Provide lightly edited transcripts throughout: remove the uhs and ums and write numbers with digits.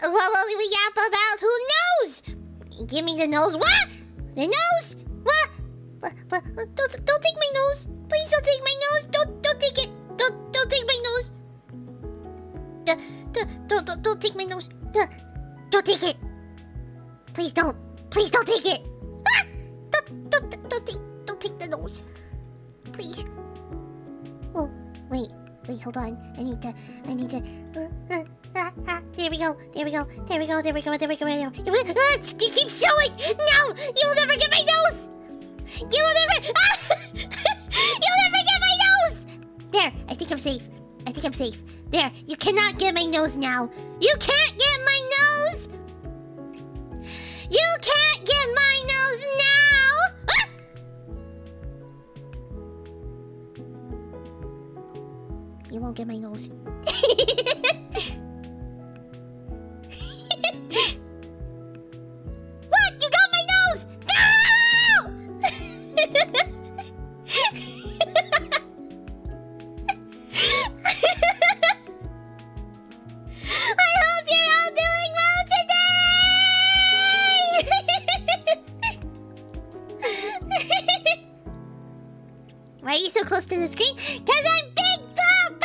What will we yap about? Who knows? Give me the nose. What? The nose? What? Don't take my nose. Please don't take my nose. Don't take it. Don't take my nose. Don't take my nose. Don't take it. Please don't. Please don't take it. Ah! Don't take the nose. Please. Oh, wait, hold on. I need to. There we go. You keep showing. No, you'll never get my nose. You'll never get my nose. There, I think I'm safe. There, you cannot get my nose now. You can't get my nose. You can't get my nose now. Ah! You won't get my nose. What? You got my nose! No! I hope you're all doing well today! Why are you so close to the screen? 'Cause I'm Big Plum!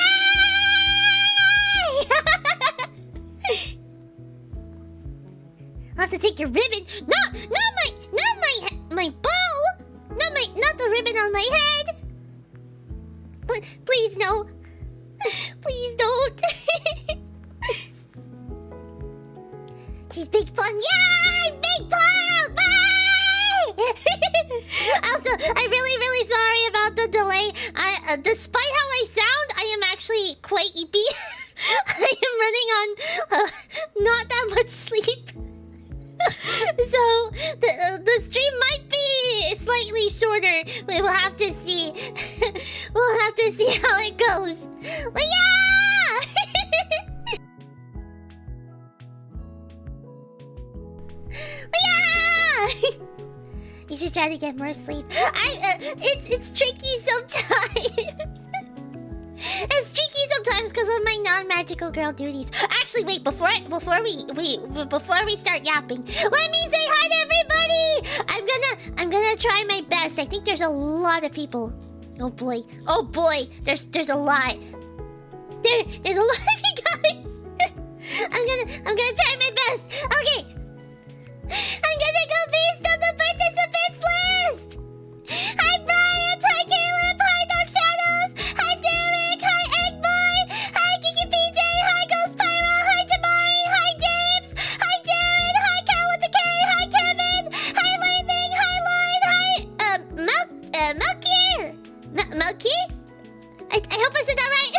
I'll have to take your ribbon. My bow. Not the ribbon on my head. Please no. Please don't. She's Big Plum. Yeah, I'm Big Plum. Bye! Also, I'm really sorry about the delay. Despite how I sound, I am actually quite eepy. I am running on not that much sleep. So the stream might be slightly shorter. We will have to see. We'll have to see how it goes. But yeah! But yeah! You should try to get more sleep. It's tricky sometimes. It's tricky sometimes because of my non-magical girl duties. Actually, wait, before we start yapping, let me say hi to everybody. I'm gonna try my best. I think there's a lot of people. Oh boy, there's a lot. There's a lot of you guys. I'm gonna try my best. Okay. I'm gonna go based on the participants list. Hi Brian, hi Caleb, hi Dark Shadows, hi Derek, hi Eggboy, hi Kiki PJ, hi Ghost Pyro, hi Tamari, hi James, hi Jared, hi Cal with the K, hi Kevin, hi Lightning, hi Lloyd, hi Melky? I hope I said that right.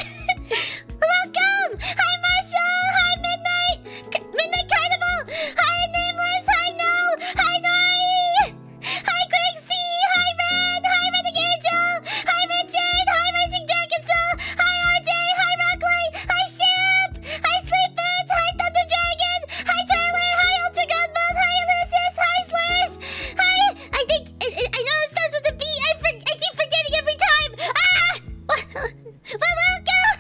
Welcome! Hi Marshall! Hi Midnight Carnival! Hi Nameless! Hi No! Hi Nori! Hi Quixie! Hi Red! Hi Renegade Angel! Hi Richard! Hi Rising Dragon Soul! Hi RJ! Hi Rocklight! Hi Ship! Hi Sleepit! Hi Thunder Dragon! Hi Tyler! Hi Ultra Godmode! Hi Ulysses! Hi Slurs! Hi! I know it starts with a B! I keep forgetting every time! Ah! Well, welcome!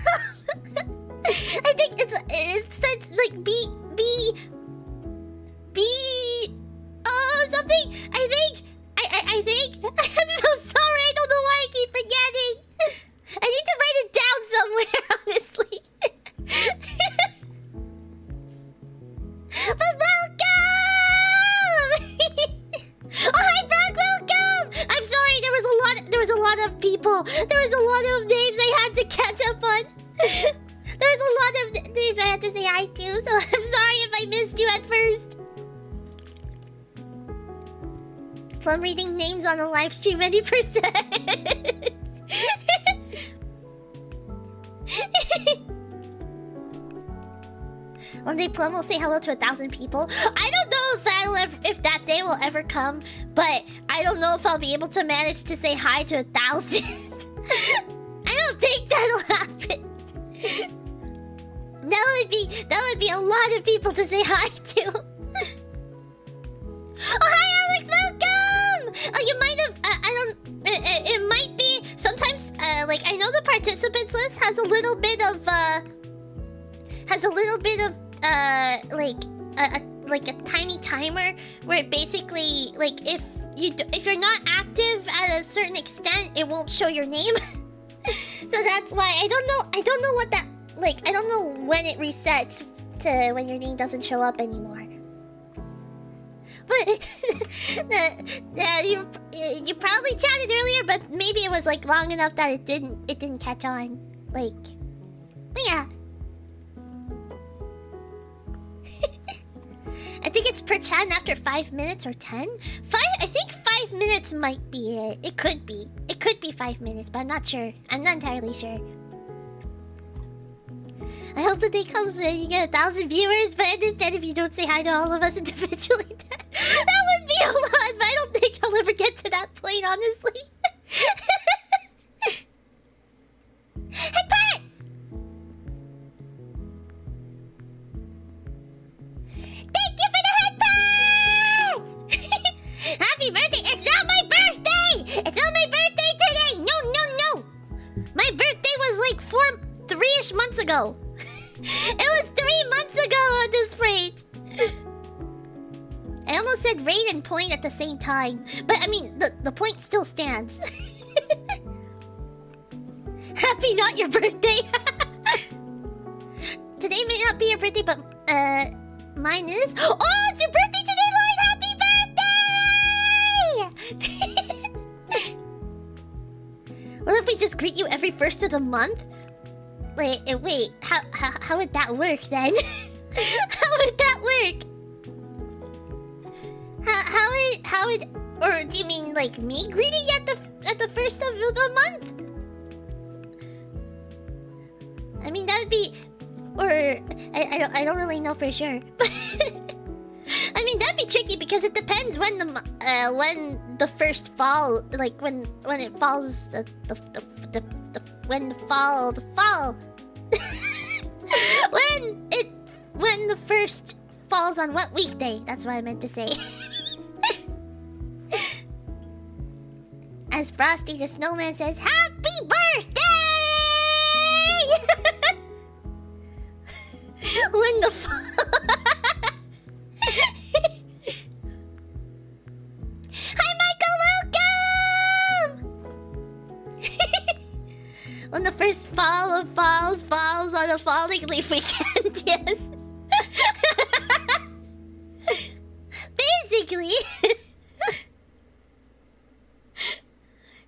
I think it starts like B something. I think I'm so sorry. I don't know why I keep forgetting. I need to write it down somewhere, honestly. But welcome! Oh, hi Brock, welcome! I'm sorry, there was a lot of people. There was a lot of names I had to catch up on. There was a lot of names I had to say hi to, so I'm sorry if I missed you at first. Plum reading names on a live stream any percent. One day Plum will say hello to 1,000 people. I don't know if that day will ever come, but I don't know if I'll be able to manage to say hi to 1,000. I don't think that'll happen. That would be a lot of people to say hi to. Oh, hi Alex, welcome! Oh, you might have, it might be, sometimes, like, I know the participants list has a little bit of like a tiny timer where basically like if you're not active at a certain extent, it won't show your name. So that's why I don't know what that like. I don't know when it resets to when your name doesn't show up anymore. But you probably chatted earlier, but maybe it was like long enough that it didn't catch on. Like, but yeah. I think it's per chat after 5 minutes or 10. I think 5 minutes might be it. It could be 5 minutes, but I'm not sure. I'm not entirely sure. I hope the day comes when you get 1,000 viewers, but I understand if you don't say hi to all of us individually. That would be a lot, but I don't think I'll ever get to that point, honestly. Headbutt! Thank you for the headbutt! Happy birthday! It's not my birthday! It's not my birthday today! No! My birthday was like 3-ish months ago. It was 3 months ago on this rate. I almost said rate and point at the same time. But I mean, the point still stands. Happy not your birthday. Today may not be your birthday, but mine is. Oh, it's your birthday today, Lloyd! Happy birthday! What if we just greet you every first of the month? Wait, how would that work then? How would that work? How would, or do you mean like me greeting at the first of the month? I mean that would be, or I don't really know for sure. I mean that'd be tricky because it depends when the first fall, like when it falls when the first falls on what weekday? That's what I meant to say. As Frosty the Snowman says, "Happy birthday!" When the Hi, Michael, welcome! When the first fall of falls on a falling leaf weekend, yes. Basically.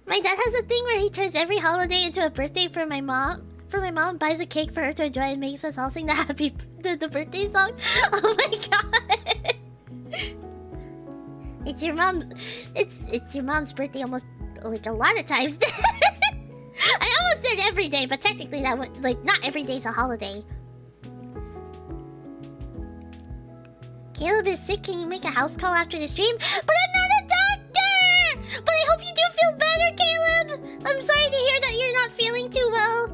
My dad has a thing where he turns every holiday into a birthday for my mom. My mom buys a cake for her to enjoy and makes us all sing the birthday song. Oh my god. It's your mom's birthday almost like a lot of times. I almost said every day, but technically that would, like, not every day's a holiday. Caleb is sick. Can you make a house call after the stream? But I'm not a doctor! But I hope you do feel better, Caleb! I'm sorry to hear that you're not feeling too well.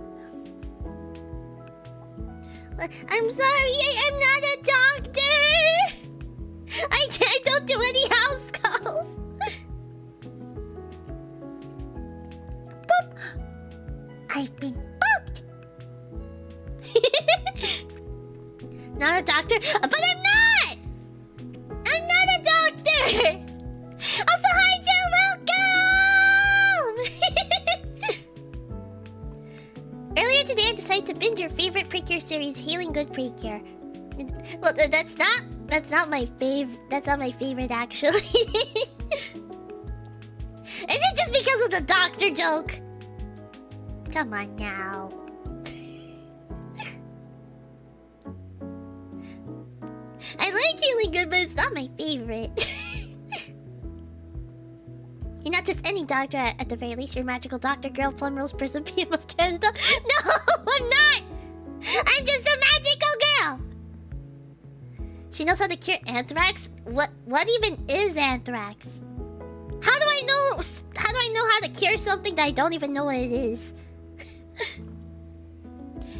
I'm sorry, I'm not a doctor! I don't do any house calls. Boop! I've been booped! Not a doctor, but I'm not! I'm not a doctor! Also, hi, Jill, welcome! Earlier today, I decided to binge your favorite Precure series, Healing Good Precure. Well, that's not my that's not my favorite, actually. Is it just because of the doctor joke? Come on now. I like Healing Good, but it's not my favorite. You're not just any doctor, at the very least. You're magical doctor, girl, Plum Rose, person, PM of Canada. No, I'm not! I'm just a magical girl! She knows how to cure anthrax? What even is anthrax? How do I know how to cure something that I don't even know what it is?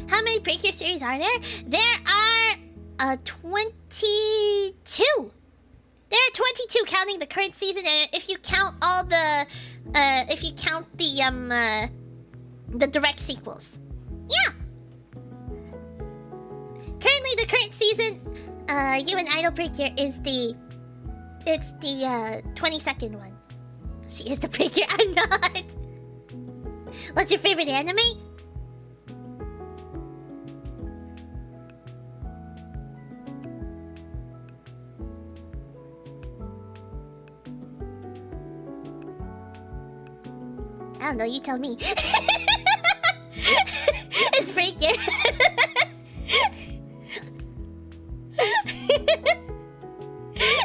How many Precure series are there? There are 22. There are 22 counting the current season, and if you count all the the direct sequels. Yeah. Currently the current season You and Idol Precure is the... It's the 22nd one. She is the Precure, I'm not. What's your favorite anime? I don't know, you tell me. It's Precure.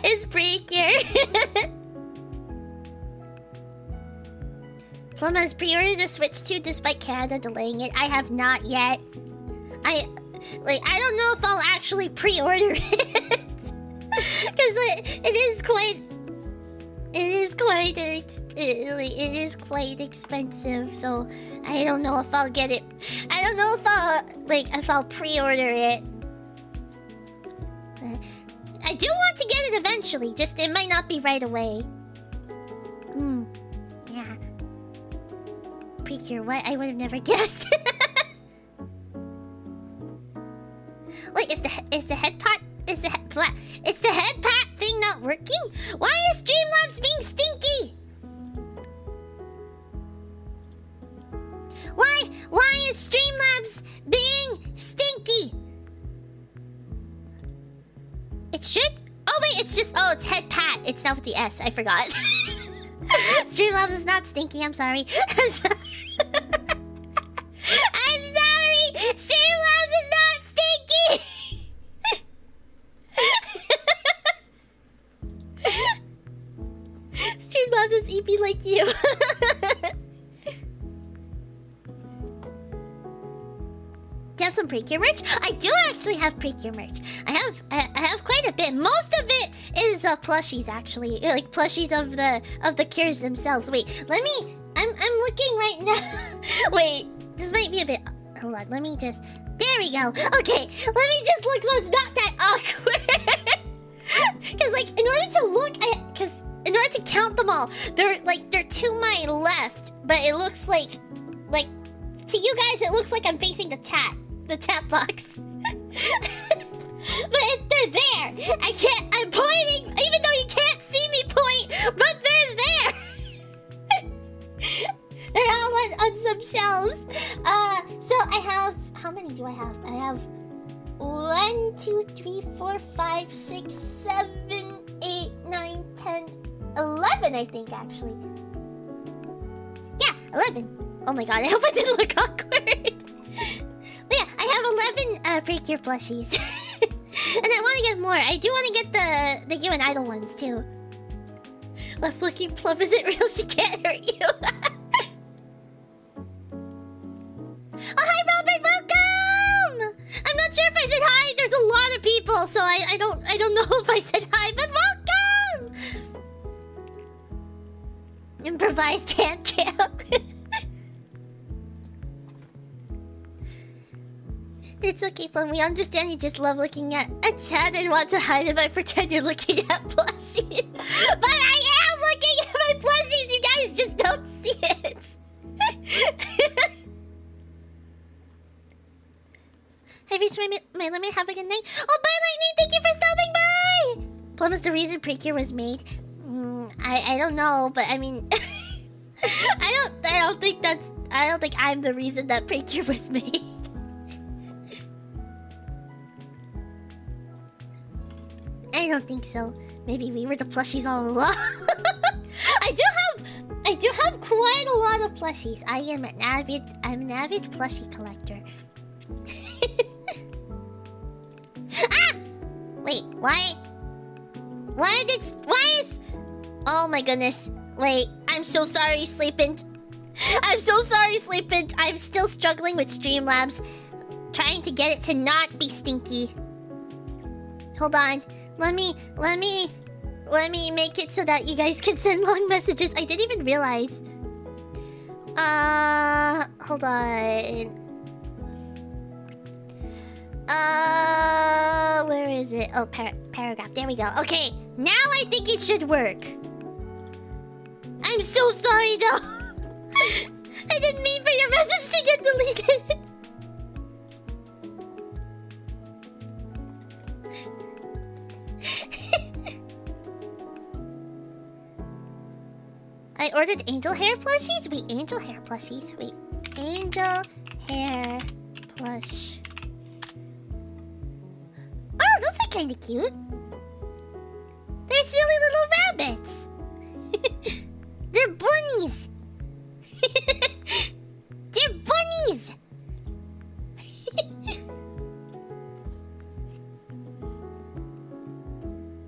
It's Precure. Plum has pre-ordered a Switch 2 despite Canada delaying it. I have not yet. I don't know if I'll actually pre-order it. Because it is quite expensive, so I don't know if I'll get it. I don't know if I'll pre-order it. I do want to get it eventually, just it might not be right away. Yeah. Precure, what? I would have never guessed. Wait, is the head pot thing not working? Why is Streamlabs being stinky? Why is Streamlabs being stinky? It should? Oh wait, it's head pat. It's not with the S. I forgot. Streamlabs is not stinky. I'm sorry. I'm sorry. I'm sorry. Streamlabs is not stinky. Streamlabs is EP like you. Do you have some Precure merch? I do actually have Precure merch. I have quite a bit. Most of it is plushies, actually, like plushies of the cures themselves. Wait, let me. I'm looking right now. Wait, this might be a bit. Hold on, let me just. There we go. Okay, let me just look so it's not that awkward. Because like, in order to count them all, they're to my left, but it looks like to you guys, it looks like I'm facing the chat box. But they're there. I'm pointing, even though you can't see me point, but they're there. They're all on some shelves. So I have, how many do I have? I have 1, 2, 3, 4, 5, 6, 7, 8, 9, 10, 11, I think, actually. Yeah, 11. Oh my god, I hope I didn't look awkward. But yeah, I have 11 Precure plushies. And I want to get more. I do want to get the you and Idol ones, too. Left looking Plum isn't real, she can't hurt you. Oh, hi, Robert, welcome! I'm not sure if I said hi. There's a lot of people, so I don't know if I said hi, but welcome! Improvised hand camp. It's okay, Plum. We understand you just love looking at a chat and want to hide it by pretend you're looking at plushies. But I am looking at my plushies. You guys just don't see it. I've reached my limit. Have a good night. Oh, bye, Lightning. Thank you for stopping by. Plum is the reason Precure was made. I don't know, but I mean, I don't think I'm the reason that Precure was made. I don't think so. Maybe we were the plushies all along. I do have quite a lot of plushies. I'm an avid plushie collector. Ah! Wait, why is... Oh my goodness. Wait, I'm so sorry, Sleepin'. I'm so sorry, Sleepin'. I'm still struggling with Streamlabs. Trying to get it to not be stinky. Hold on. Let me make it so that you guys can send long messages. I didn't even realize. Hold on. Where is it? Oh, paragraph. There we go. Okay, now I think it should work. I'm so sorry, though. I didn't mean for your message to get deleted. I ordered angel hair plushies? Wait, angel hair plushies? Wait. Angel hair plush. Oh, those are kind of cute. They're silly little rabbits. They're bunnies. They're bunnies.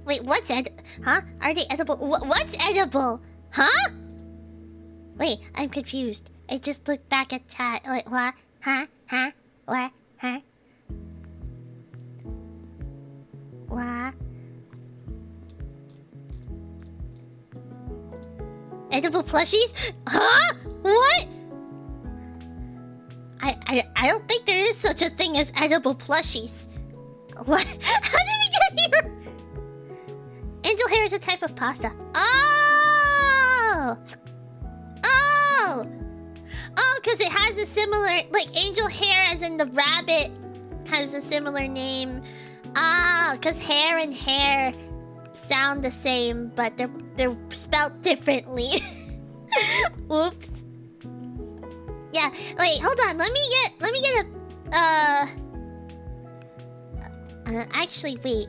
Wait, what's huh? Are they edible? What's edible? Huh? Wait, I'm confused. I just looked back at chat. Wait, what? Huh? Huh? What? Huh? What? Edible plushies? Huh? What? I don't think there is such a thing as edible plushies. What? How did we get here? Angel hair is a type of pasta. Oh! Oh! Oh, because it has a similar... Like, angel hair as in the rabbit has a similar name. Ah, because hair and hair sound the same, but they're spelt differently. Whoops. Yeah, wait, hold on. Let me get a... actually, wait.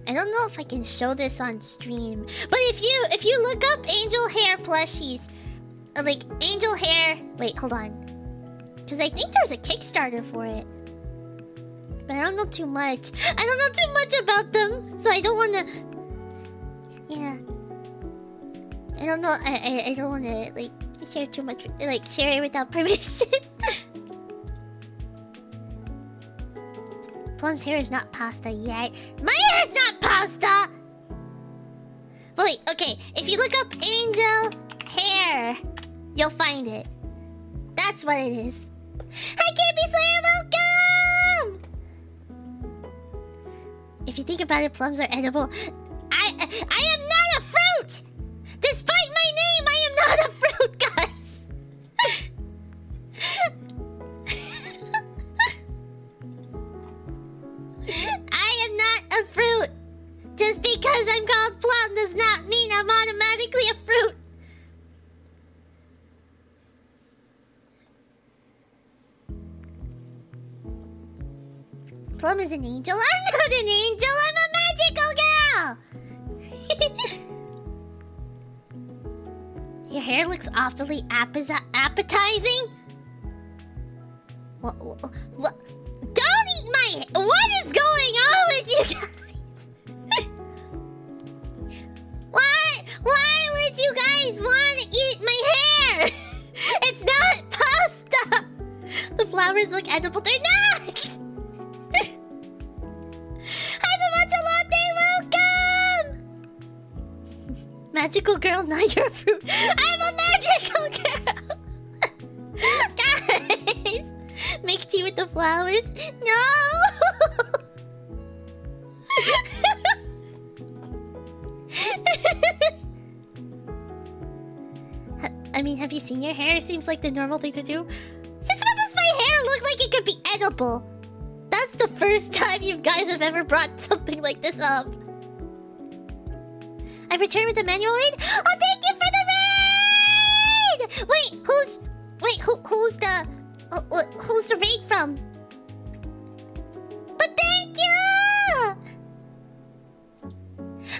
I don't know if I can show this on stream. But if you look up angel hair plushies, like angel hair... Wait, hold on. Because I think there's a Kickstarter for it. But I don't know too much. I don't know too much about them, so I don't want to... Yeah. I don't know. I don't want to, like, share too much. Like, share it without permission. Plum's hair is not pasta yet. My hair is not pasta! But wait, okay. If you look up angel hair, you'll find it. That's what it is. Hi, KB Slayer, welcome! If you think about it, plums are edible. I am not a fruit! Despite my name, I am not a fruit, guys! I am not a fruit! Just because I'm called Plum does not mean I'm automatically a fruit! Plum is an angel? I'm not an angel! I'm a magical girl! Your hair looks awfully appetizing? What? Don't eat my... What is going on with you guys? Why would you guys want to eat my hair? It's not pasta! The flowers look edible. They're not! Magical girl, not your fruit. I'm a magical girl! Guys! Make tea with the flowers? No! I mean, have you seen your hair? It seems like the normal thing to do. Since when does my hair look like it could be edible? That's the first time you guys have ever brought something like this up. I've returned with the manual raid. Oh, thank you for the raid! Wait, who's the raid from? But thank you!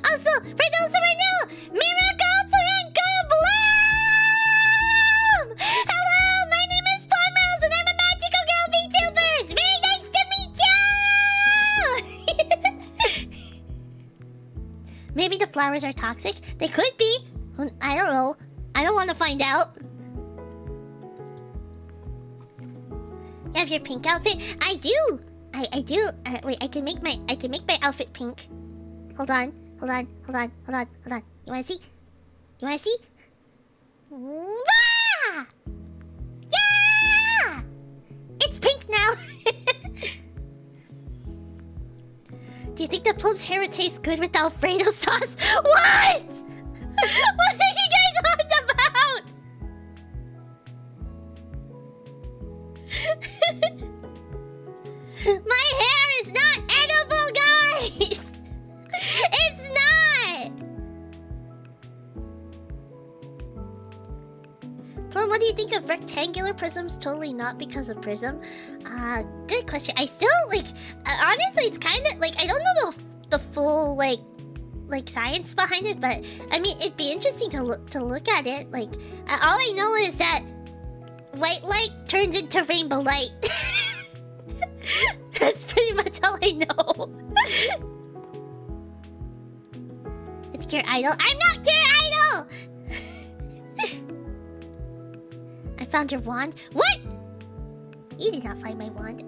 Also, for those who are new, Miracle Twinkle Bloom! Hello, my name is Plum Rose and I'm a magical girl VTuber. It's very nice to meet you! Maybe the flowers are toxic? They could be. I don't know. I don't want to find out. You have your pink outfit? I do! I do. Wait, I can make my outfit pink. Hold on. You wanna see? Wah! Yeah! It's pink now! Do you think that Plum's hair would taste good with Alfredo sauce? What? What are you guys on about? My hair is not edible, guys! It's not! what do you think of rectangular prisms? Totally not because of prism. Good question. I still like. Honestly, it's kind of like I don't know the full like science behind it, but I mean it'd be interesting to look at it. Like all I know is that white light turns into rainbow light. That's pretty much all I know. It's Cure Idol. I'm not Cure Idol! I found your wand. What? You did not find my wand.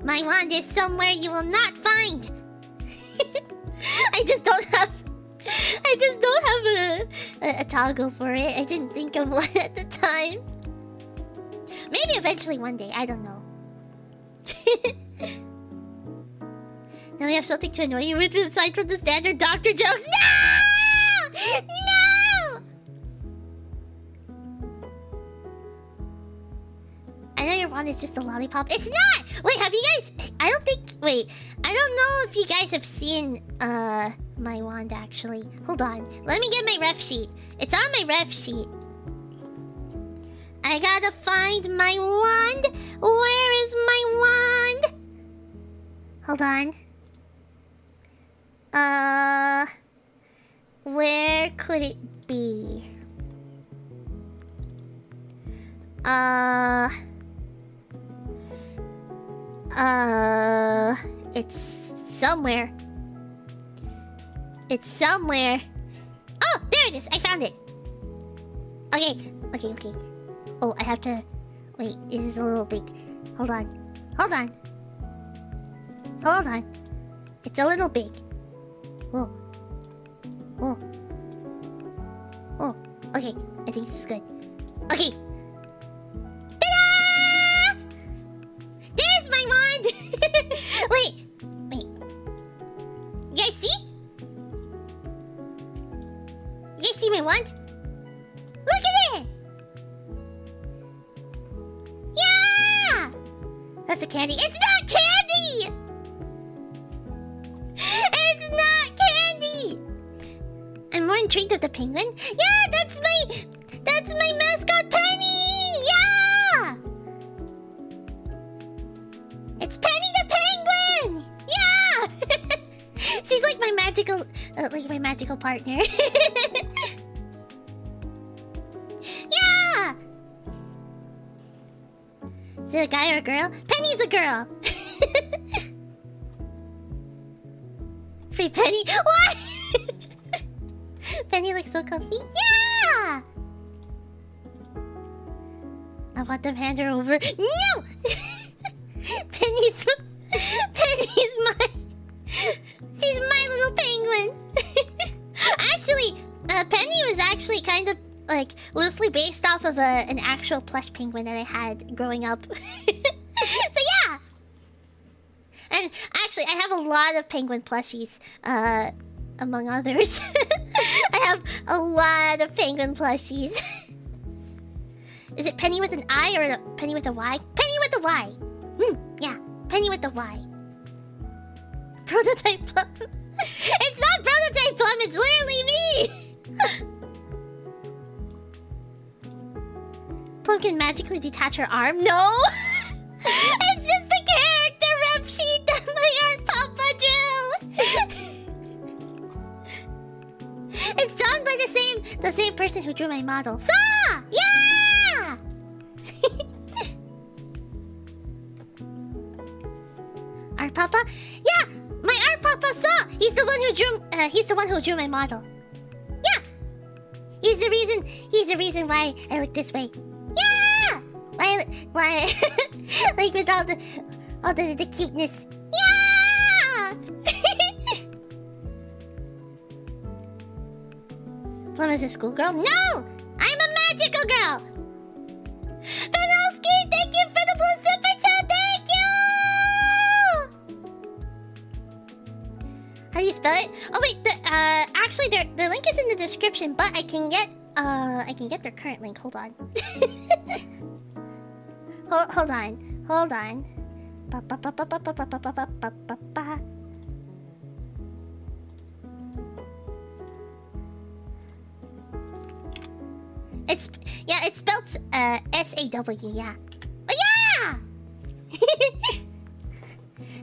My wand is somewhere you will not find. I just don't have a toggle for it. I didn't think of one at the time. Maybe eventually one day. I don't know. Now we have something to annoy you with aside from the standard doctor jokes. No! No! I know your wand is just a lollipop. It's not! Wait, have you guys... I don't know if you guys have seen my wand actually. Hold on. Let me get my ref sheet. It's on my ref sheet. I gotta find my wand. Where is my wand? Hold on. Where could it be? It's somewhere. It's somewhere. Oh, there it is. I found it. Okay. Oh, I have to... Wait, it is a little big. Hold on. It's a little big. Oh. Okay, I think this is good. Okay. Ta-da! There's my wand! Wait. You guys see? You guys see my wand? Look at it! Yeah! That's a candy. It's not candy! It's not candy! I'm more intrigued with the penguin. Yeah, that's my mascot Penny! Yeah! It's Penny the penguin! Yeah! She's like my magical partner. Yeah! Is it a guy or a girl? Penny's a girl! Free Penny. What? Penny looks so comfy. Yeah! I want them hand her over. No! Penny's she's my little penguin. Actually, Penny was actually kind of like loosely based off of an actual plush penguin that I had growing up. So yeah. And actually, I have a lot of penguin plushies, among others. I have a lot of penguin plushies. Is it Penny with an I or a Penny with a Y? Penny with a Y. Yeah, Penny with the Y. Prototype Plum. It's not Prototype Plum, it's literally me! Plum can magically detach her arm? No! It's just the character rep sheet that my art papa drew! It's drawn by the same person who drew my model. Saw! Yeah! Art Papa? Yeah! My Art Papa Saw! He's the one who drew my model. Yeah! He's the reason why I look this way. Yeah! Why like with all the cuteness. Yeah! Plum is a schoolgirl? No! I'm a magical girl! Penalski, thank you for the blue super chat! Thank you! How do you spell it? Oh wait, actually their link is in the description, but I can get their current link. Hold on. Hold on. It's spelled SAW. Yeah. Oh yeah!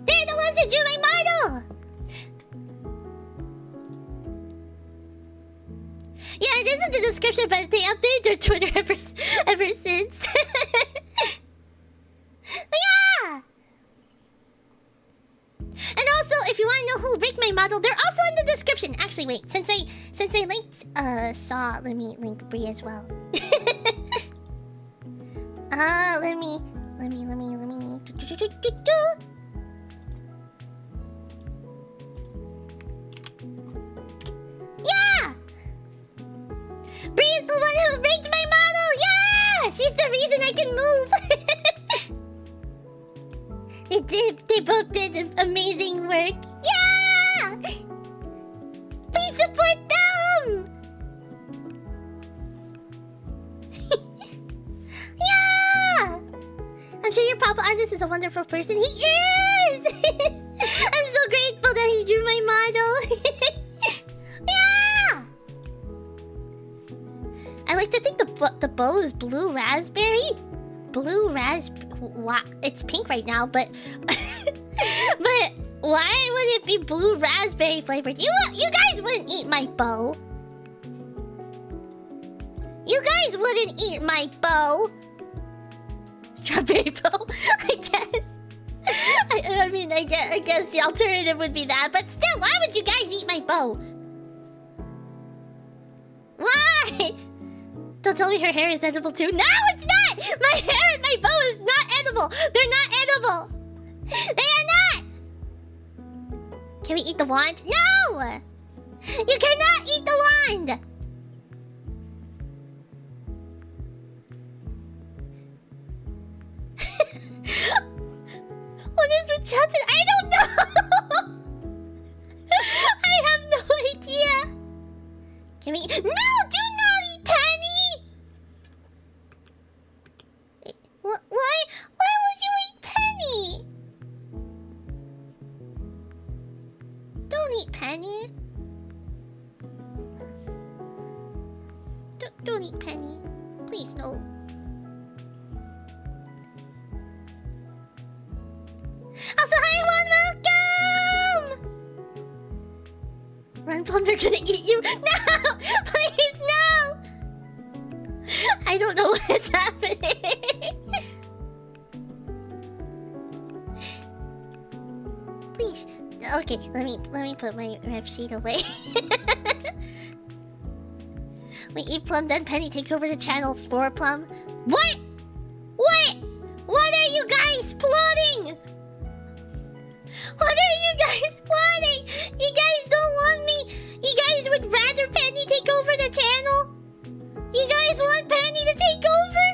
They're the ones who drew my model. Yeah, it is in the description, but they updated their Twitter ever since. Yeah! And also, if you want to know who rigged my model, they're also in the description. Actually, wait, since I linked Saw, let me link Bree as well. Let me. Yeah! Bree is the one who rigged my model! Yeah! She's the reason I can move! They both did amazing work. Yeah! Please support them! Yeah! I'm sure your papa artist is a wonderful person. He is! I'm so grateful that he drew my model. Yeah! I like to think the bow is blue raspberry. Blue raspberry. It's pink right now, but but why would it be blue raspberry flavored? You guys wouldn't eat my bow. You guys wouldn't eat my bow. Strawberry bow, I guess. I mean, I guess the alternative would be that, but still, why would you guys eat my bow? Why? Don't tell me her hair is edible too. No, it's not! My hair and my bow is not edible. They're not edible. They are not. Can we eat the wand? No! You cannot eat the wand. What is with chatting? I don't know. I have no idea. Can we? No! Do not eat Penny. Why? Why would you eat Penny? Don't eat Penny. Don't eat Penny. Please, no. Also, hi, Juan, welcome! Run, Plum, they're gonna eat you. No! Please, no! I don't know what's happening. Please. Okay, let me put my rep sheet away. We eat Plum, then Penny takes over the channel for Plum. What? What? What are you guys plotting? What are you guys plotting? You guys don't want me. You guys would rather Penny take over the channel? You guys want Penny to take over?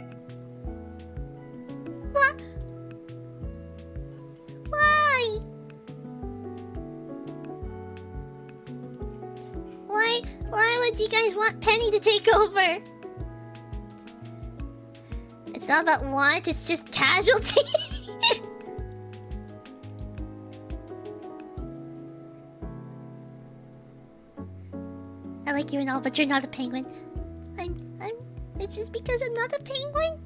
What? Why? Why would you guys want Penny to take over? It's not about want, it's just casualty. I like you and all, but you're not a penguin. It's just because I'm not a penguin?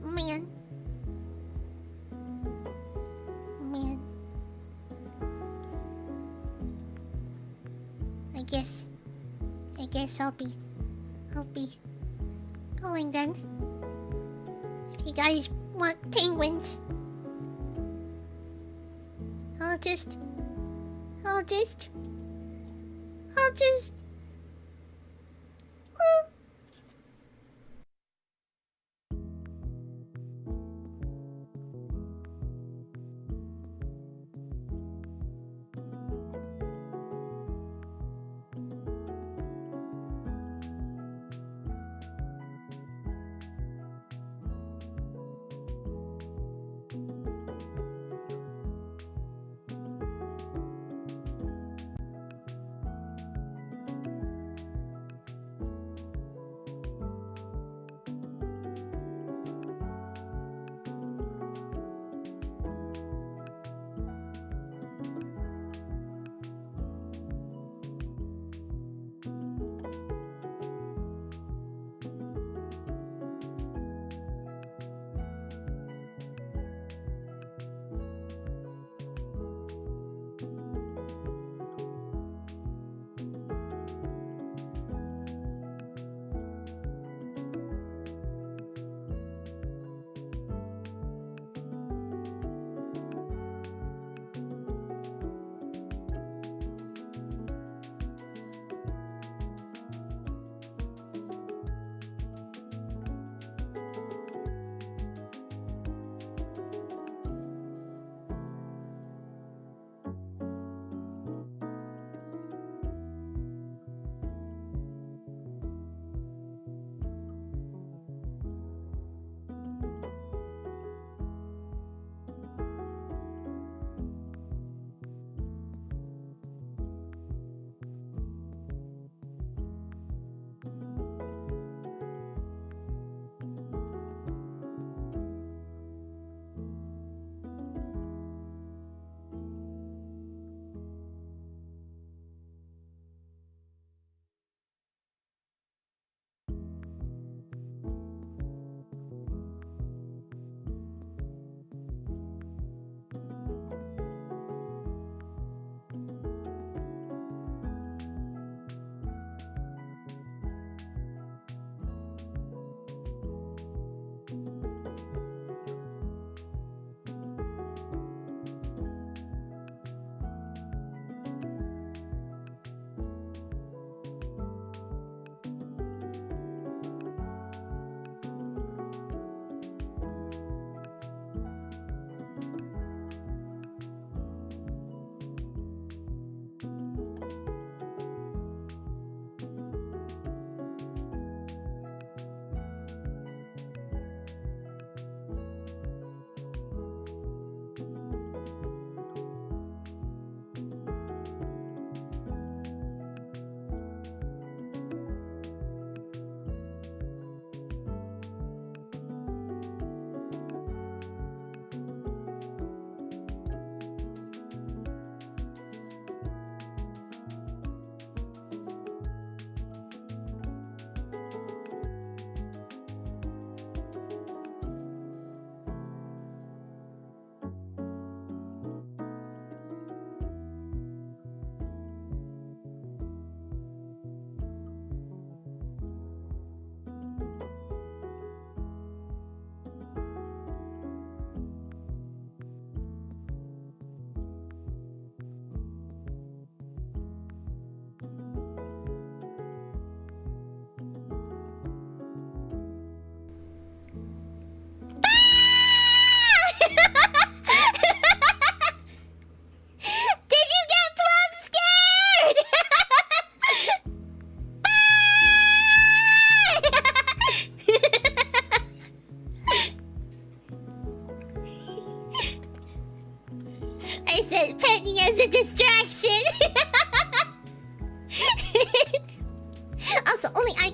Man. I guess I'll be going then. If you guys want penguins, I'll just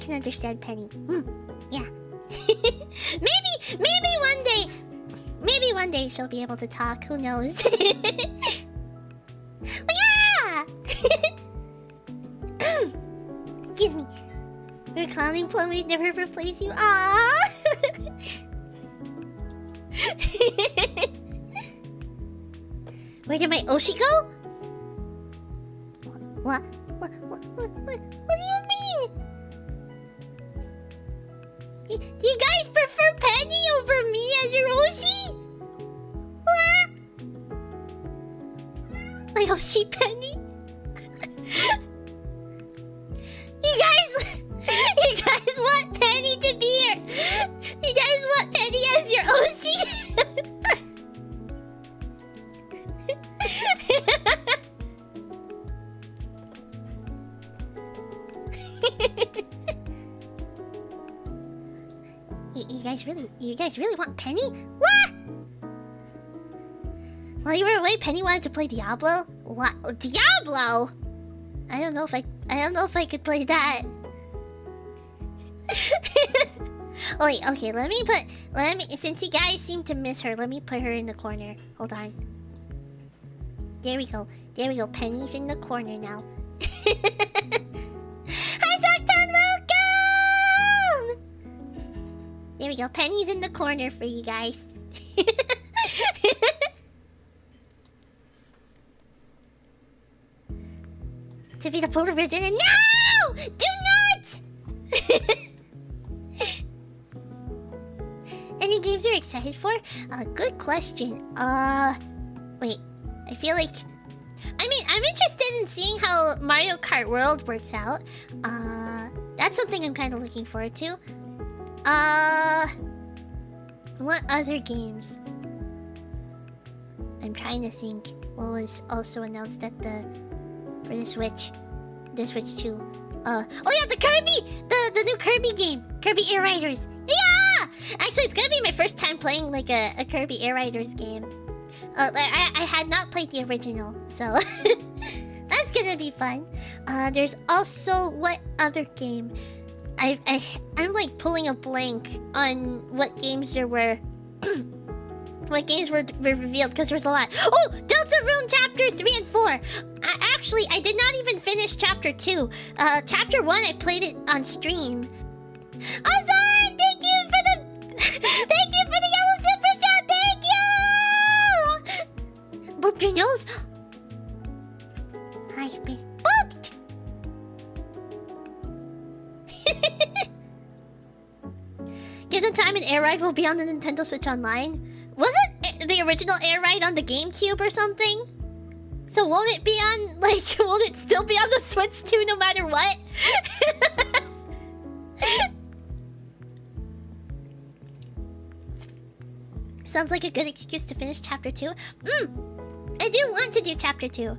can understand Penny. Yeah. Maybe one day she'll be able to talk. Who knows? Yeah! Excuse me. We're clowning Plum, we'd never replace you. Aww! Where did my Oshi go? What do you mean? Do you guys prefer Penny over me as your Oshi? What? My Oshi Penny? You guys want Penny to be here? You guys want Penny as your Oshi? You guys really want Penny? What? While you were away, Penny wanted to play Diablo? What? Diablo? I don't know if I could play that. Wait, okay, let me since you guys seem to miss her, let me put her in the corner. Hold on. There we go. Penny's in the corner now. Hi, Saktan, welcome! There we go. Penny's in the corner for you guys. To be the polar bear dinner. No! Do not! Any games you're excited for? Good question. Wait. I feel like... I mean, I'm interested in seeing how Mario Kart World works out. That's something I'm kind of looking forward to. What other games? I'm trying to think what was also announced at for the Switch. The Switch 2. Oh yeah, the Kirby! The new Kirby game. Kirby Air Riders. Yeah! Actually, it's gonna be my first time playing like a Kirby Air Riders game. I had not played the original, so that's gonna be fun. There's also what other game? I'm like pulling a blank on what games there were. What games were revealed, because there's a lot. Oh! Deltarune Chapter 3 and 4! I did not even finish Chapter 2. Chapter 1, I played it on stream. Ozan! Thank you for the... Thank you for the yellow super chat! Thank you! Booped your nose? I've been booped! Give them time and Air Ride will be on the Nintendo Switch Online. Wasn't the original Air Ride on the GameCube or something? So won't it be on, like, won't it still be on the Switch too, no matter what? Sounds like a good excuse to finish Chapter 2. I do want to do Chapter 2.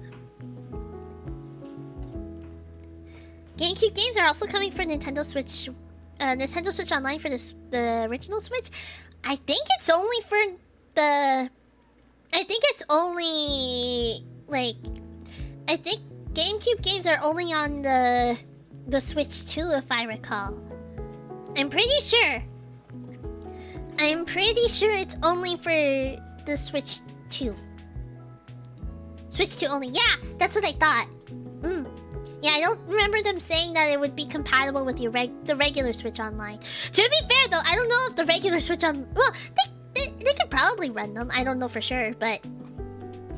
GameCube games are also coming for Nintendo Switch Online for the original Switch. I think it's only for the... I think it's only... Like... I think GameCube games are only on the Switch 2, if I recall. I'm pretty sure. I'm pretty sure it's only for the Switch 2. Switch 2 only. Yeah, that's what I thought. Yeah, I don't remember them saying that it would be compatible with the regular Switch Online. To be fair, though, I don't know if the regular Switch on... Well, they could probably run them. I don't know for sure, but...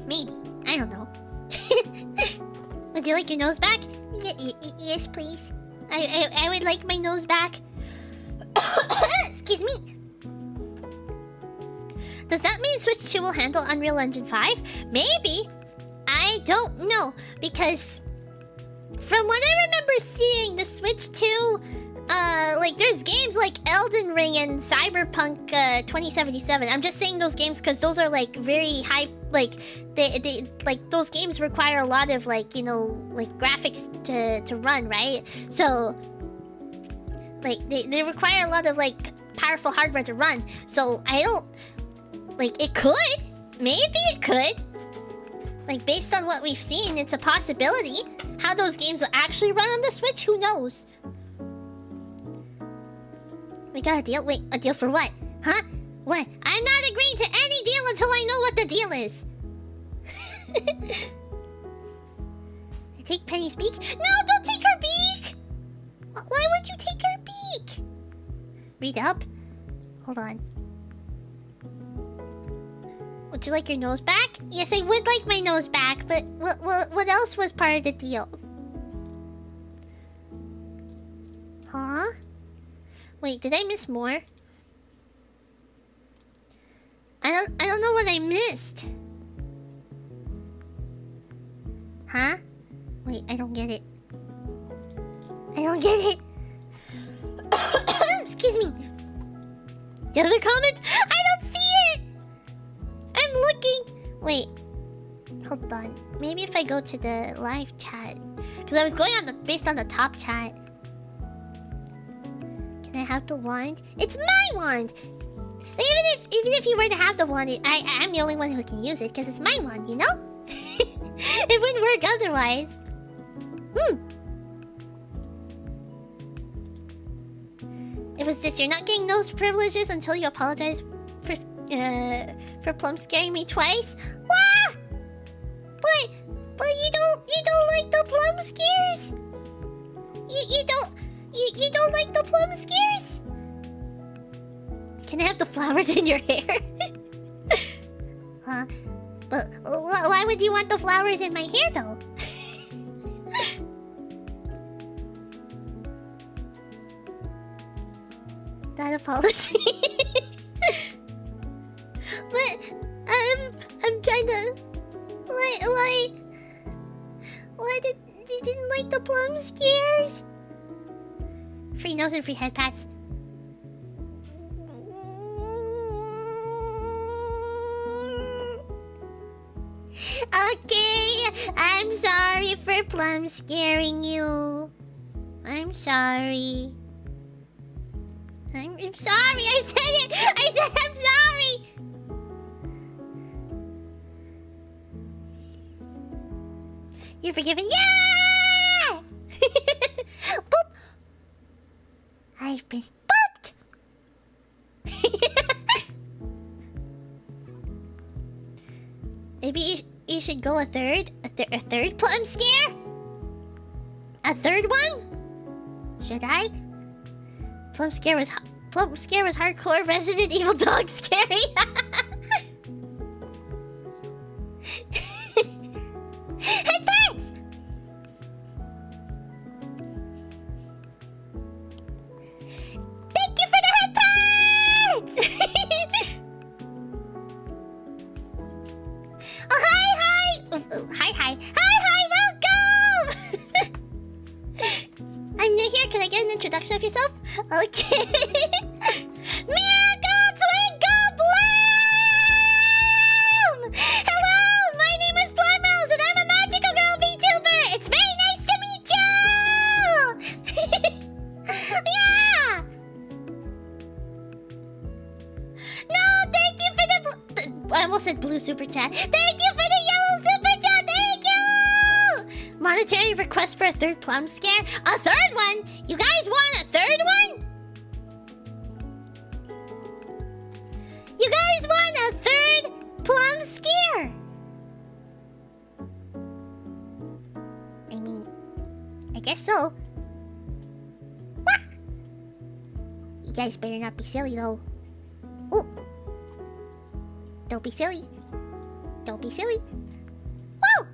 Maybe. I don't know. Would you like your nose back? Yes, please. I would like my nose back. Excuse me. Does that mean Switch 2 will handle Unreal Engine 5? Maybe. I don't know, because... From what I remember seeing, the Switch 2, like, there's games like Elden Ring and Cyberpunk 2077. I'm just saying those games because those are, like, very high, like, they like, those games require a lot of, like, you know, like, graphics to run, right? So, like, they require a lot of, like, powerful hardware to run. So, I don't, like, it could. Maybe it could. Like, based on what we've seen, it's a possibility. How those games will actually run on the Switch, who knows? We got a deal? Wait, a deal for what? Huh? What? I'm not agreeing to any deal until I know what the deal is. I take Penny's beak? No, don't take her beak! Why would you take her beak? Read up. Hold on. Would you like your nose back? Yes, I would like my nose back, but what else was part of the deal? Huh? Wait, did I miss more? I don't know what I missed. Huh? Wait, I don't get it. I don't get it. Excuse me. The other comment? I don't see it! I'm looking. Wait. Hold on. Maybe if I go to the live chat. Because I was going on based on the top chat. Can I have the wand? It's my wand! Even if you were to have the wand, I'm the only one who can use it because it's my wand, you know? It wouldn't work otherwise. It was just you're not getting those privileges until you apologize for Plum scaring me twice. Wah! But you don't like the Plum scares? You don't like the Plum scares? Can I have the flowers in your hair? But why would you want the flowers in my hair though? That apology. But I'm trying to why did you didn't like the Plum scares? Free nose and free head pats. Okay, I'm sorry for Plum scaring you. I'm sorry. I'm sorry. I said it. I said I'm sorry. You're forgiven. Yeah! Boop. I've been booped. Maybe you should go a third Plum scare? A third one? Should I? Plum scare was hardcore Resident Evil dog scary. Head pats! Thank you for the head pats! Oh, hi! Oh, hi, welcome! I'm new here, can I get an introduction of yourself? Okay. Miracle Twinkle Plum! Hello, my name is Plumrose and I'm a magical girl VTuber! It's very nice to meet you! Yeah! No, thank you for the I almost said blue super chat. Thank you for the yellow super chat! Thank you! Monetary request for a third Plum scare? A third one? You guys want a third one? You guys want a third Plum scare? I mean, I guess so. What? You guys better not be silly though. Ooh. Don't be silly. Don't be silly. Woo!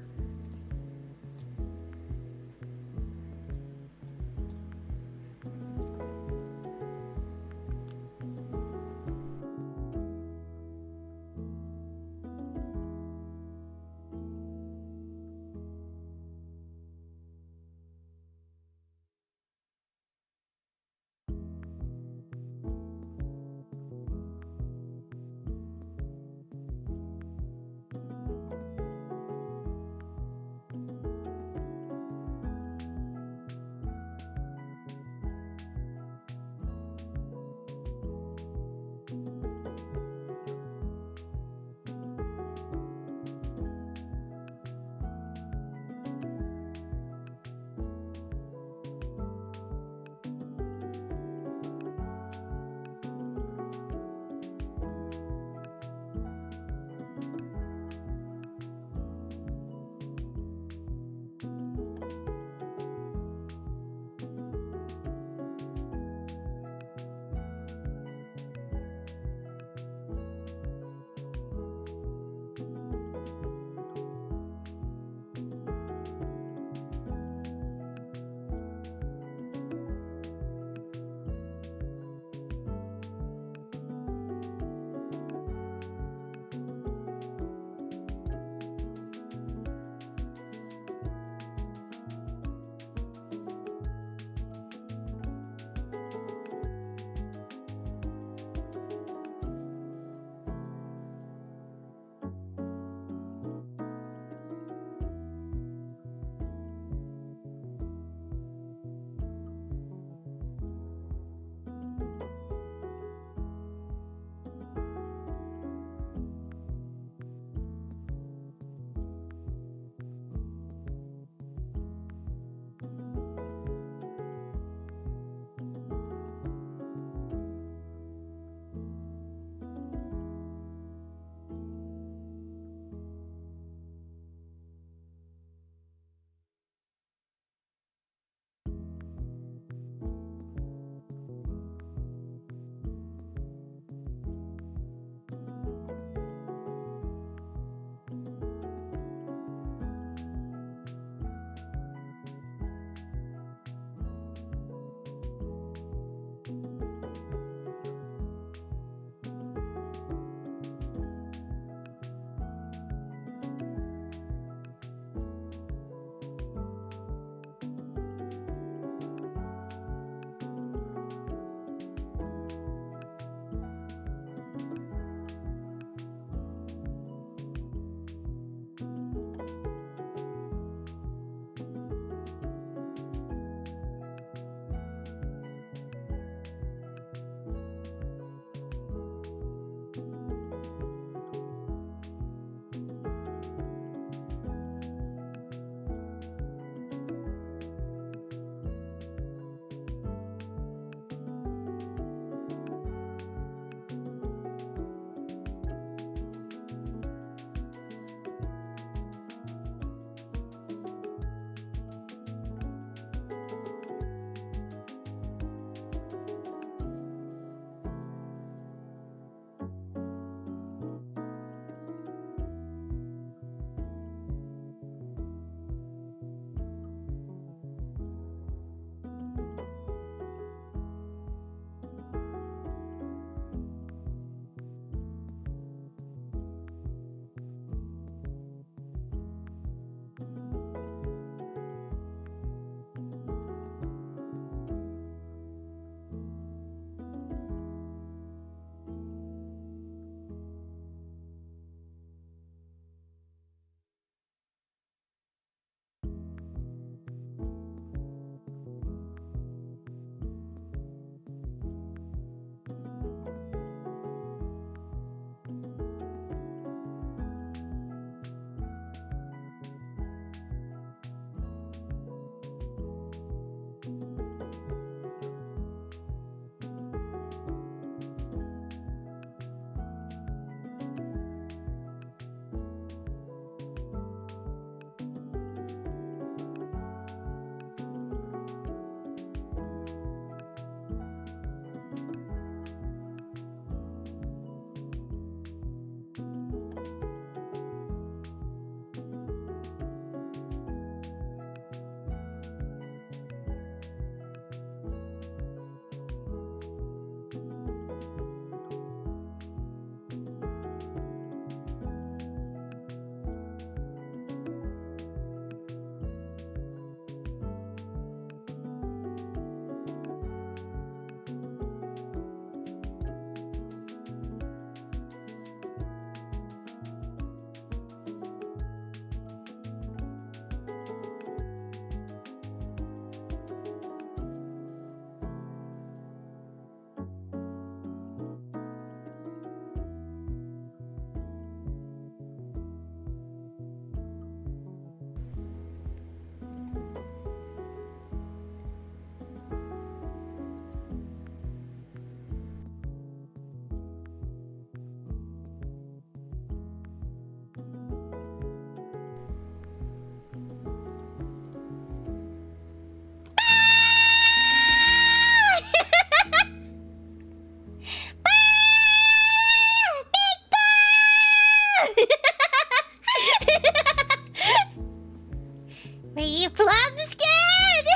Plum scared!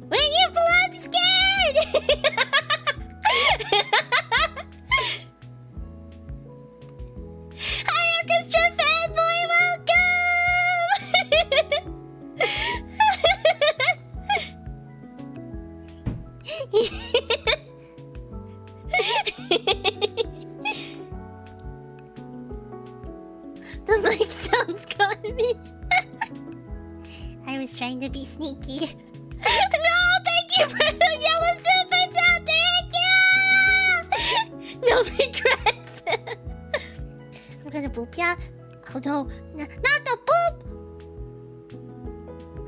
Were you Plum scared? Hi, Orchestra Fanboy, welcome! The mic sounds got me. I was trying to be sneaky. No, thank you for the yellow super chat. Thank you. No regrets. I'm gonna boop ya. Oh no, not the boop.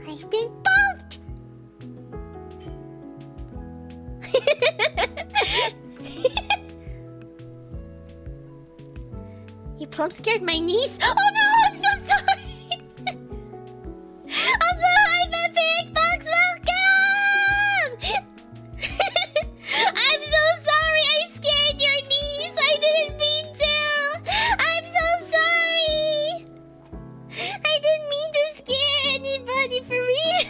I've been booped. You Plum scared my niece? Oh no, I'm so sorry! Also, hi, Vampiric Fox, welcome! I'm so sorry I scared your niece! I didn't mean to! I'm so sorry! I didn't mean to scare anybody, for real!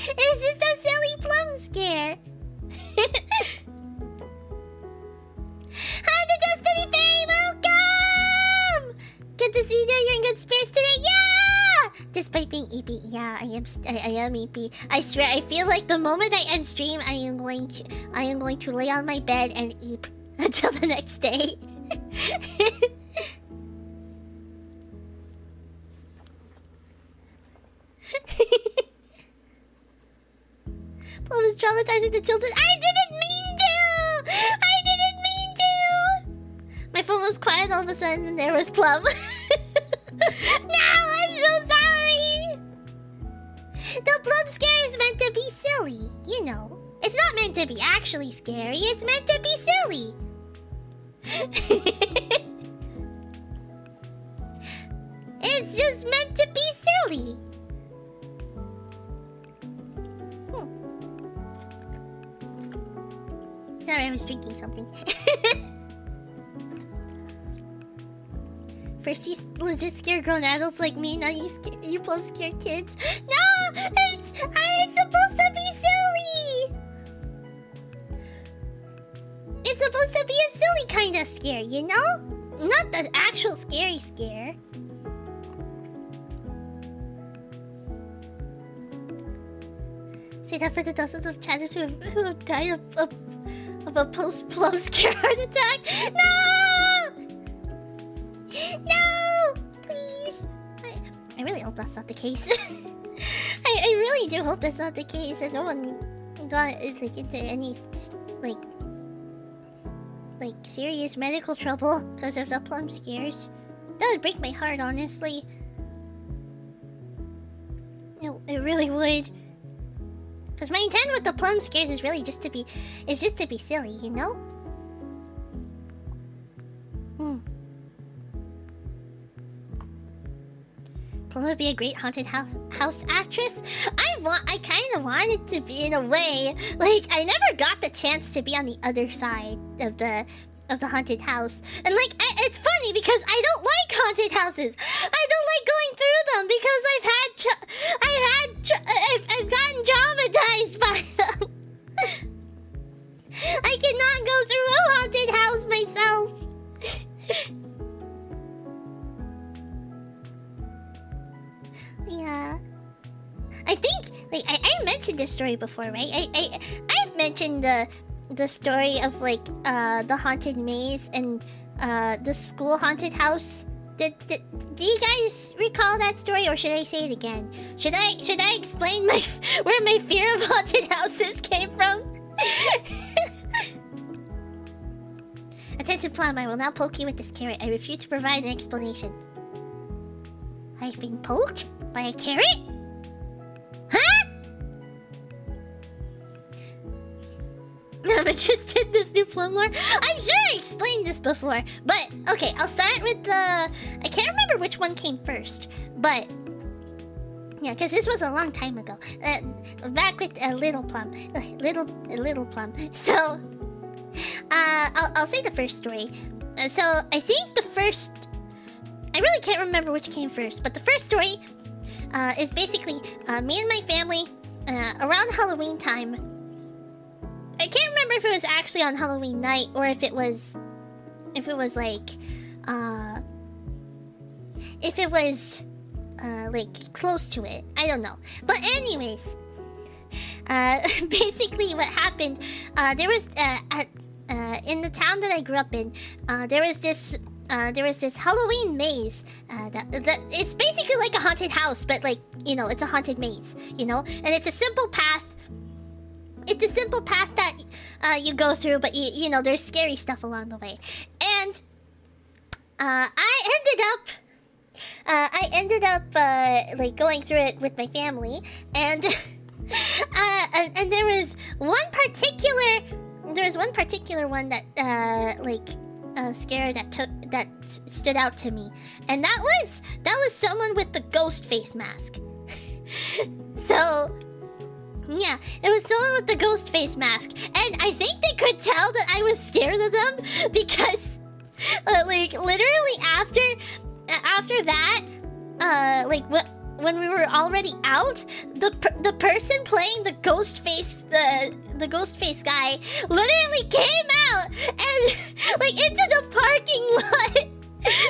It's just a silly Plum scare. Hi, the Destiny Fairy, welcome! Good to see that you're in good spirits today. Yeah! Despite being EP, yeah, I am EP. I swear, I feel like the moment I end stream, I am going to lay on my bed and eep until the next day. Plum is traumatizing the children. I didn't mean to! I didn't mean to! My phone was quiet all of a sudden and there was Plum. No, I'm so sorry! The Plum scare is meant to be silly, you know. It's not meant to be actually scary, it's meant to be silly. It's just meant to be silly. Sorry, I was drinking something. First you legit scare grown adults like me, now you Plum scare kids. No! It's supposed to be silly! It's supposed to be a silly kind of scare, you know? Not the actual scary scare. Say that for the dozens of chatters who have died of a post-Plum scare heart attack. No! No! Please! I really hope that's not the case. I really do hope that's not the case and no one got like into any like serious medical trouble because of the Plum scares. That would break my heart, honestly. It really would. Because my intent with the Plum scares is really just to be silly, you know? Plum would be a great haunted house actress. I kind of wanted to be, in a way. Like, I never got the chance to be on the other side of the haunted house. And like, it's funny because I don't like haunted houses. I don't like going through them because I've gotten traumatized by them. I cannot go through a haunted house myself. Yeah. I think like I mentioned this story before, right? I've mentioned the story of like the haunted maze and the school haunted house. Do you guys recall that story, or should I say it again? Should I explain where my fear of haunted houses came from? Attention, Plum, I will now poke you with this carrot. I refuse to provide an explanation. I've been poked by a carrot? Huh? I'm interested in this new Plum lore. I'm sure I explained this before, but okay, I'll start with the... I can't remember which one came first, but... Yeah, because this was a long time ago. Back with Little Plum. Little Plum. So, I'll say the first story. So I think the first... I really can't remember which came first, but the first story is basically me and my family around Halloween time. I can't remember if it was actually on Halloween night or if it was like close to it. I don't know. But anyways, basically what happened, there was in the town that I grew up in, there was this Halloween maze. That it's basically like a haunted house, but like, you know, it's a haunted maze, you know, and it's a simple path. It's a simple path that you go through, but you know, there's scary stuff along the way. And I ended up like going through it with my family, and there was one particular one that scare that stood out to me, and that was someone with the ghost face mask. So yeah, it was someone with the ghost face mask, and I think they could tell that I was scared of them because like literally after that, when we were already out, the person playing the ghost face guy literally came out and like into the parking lot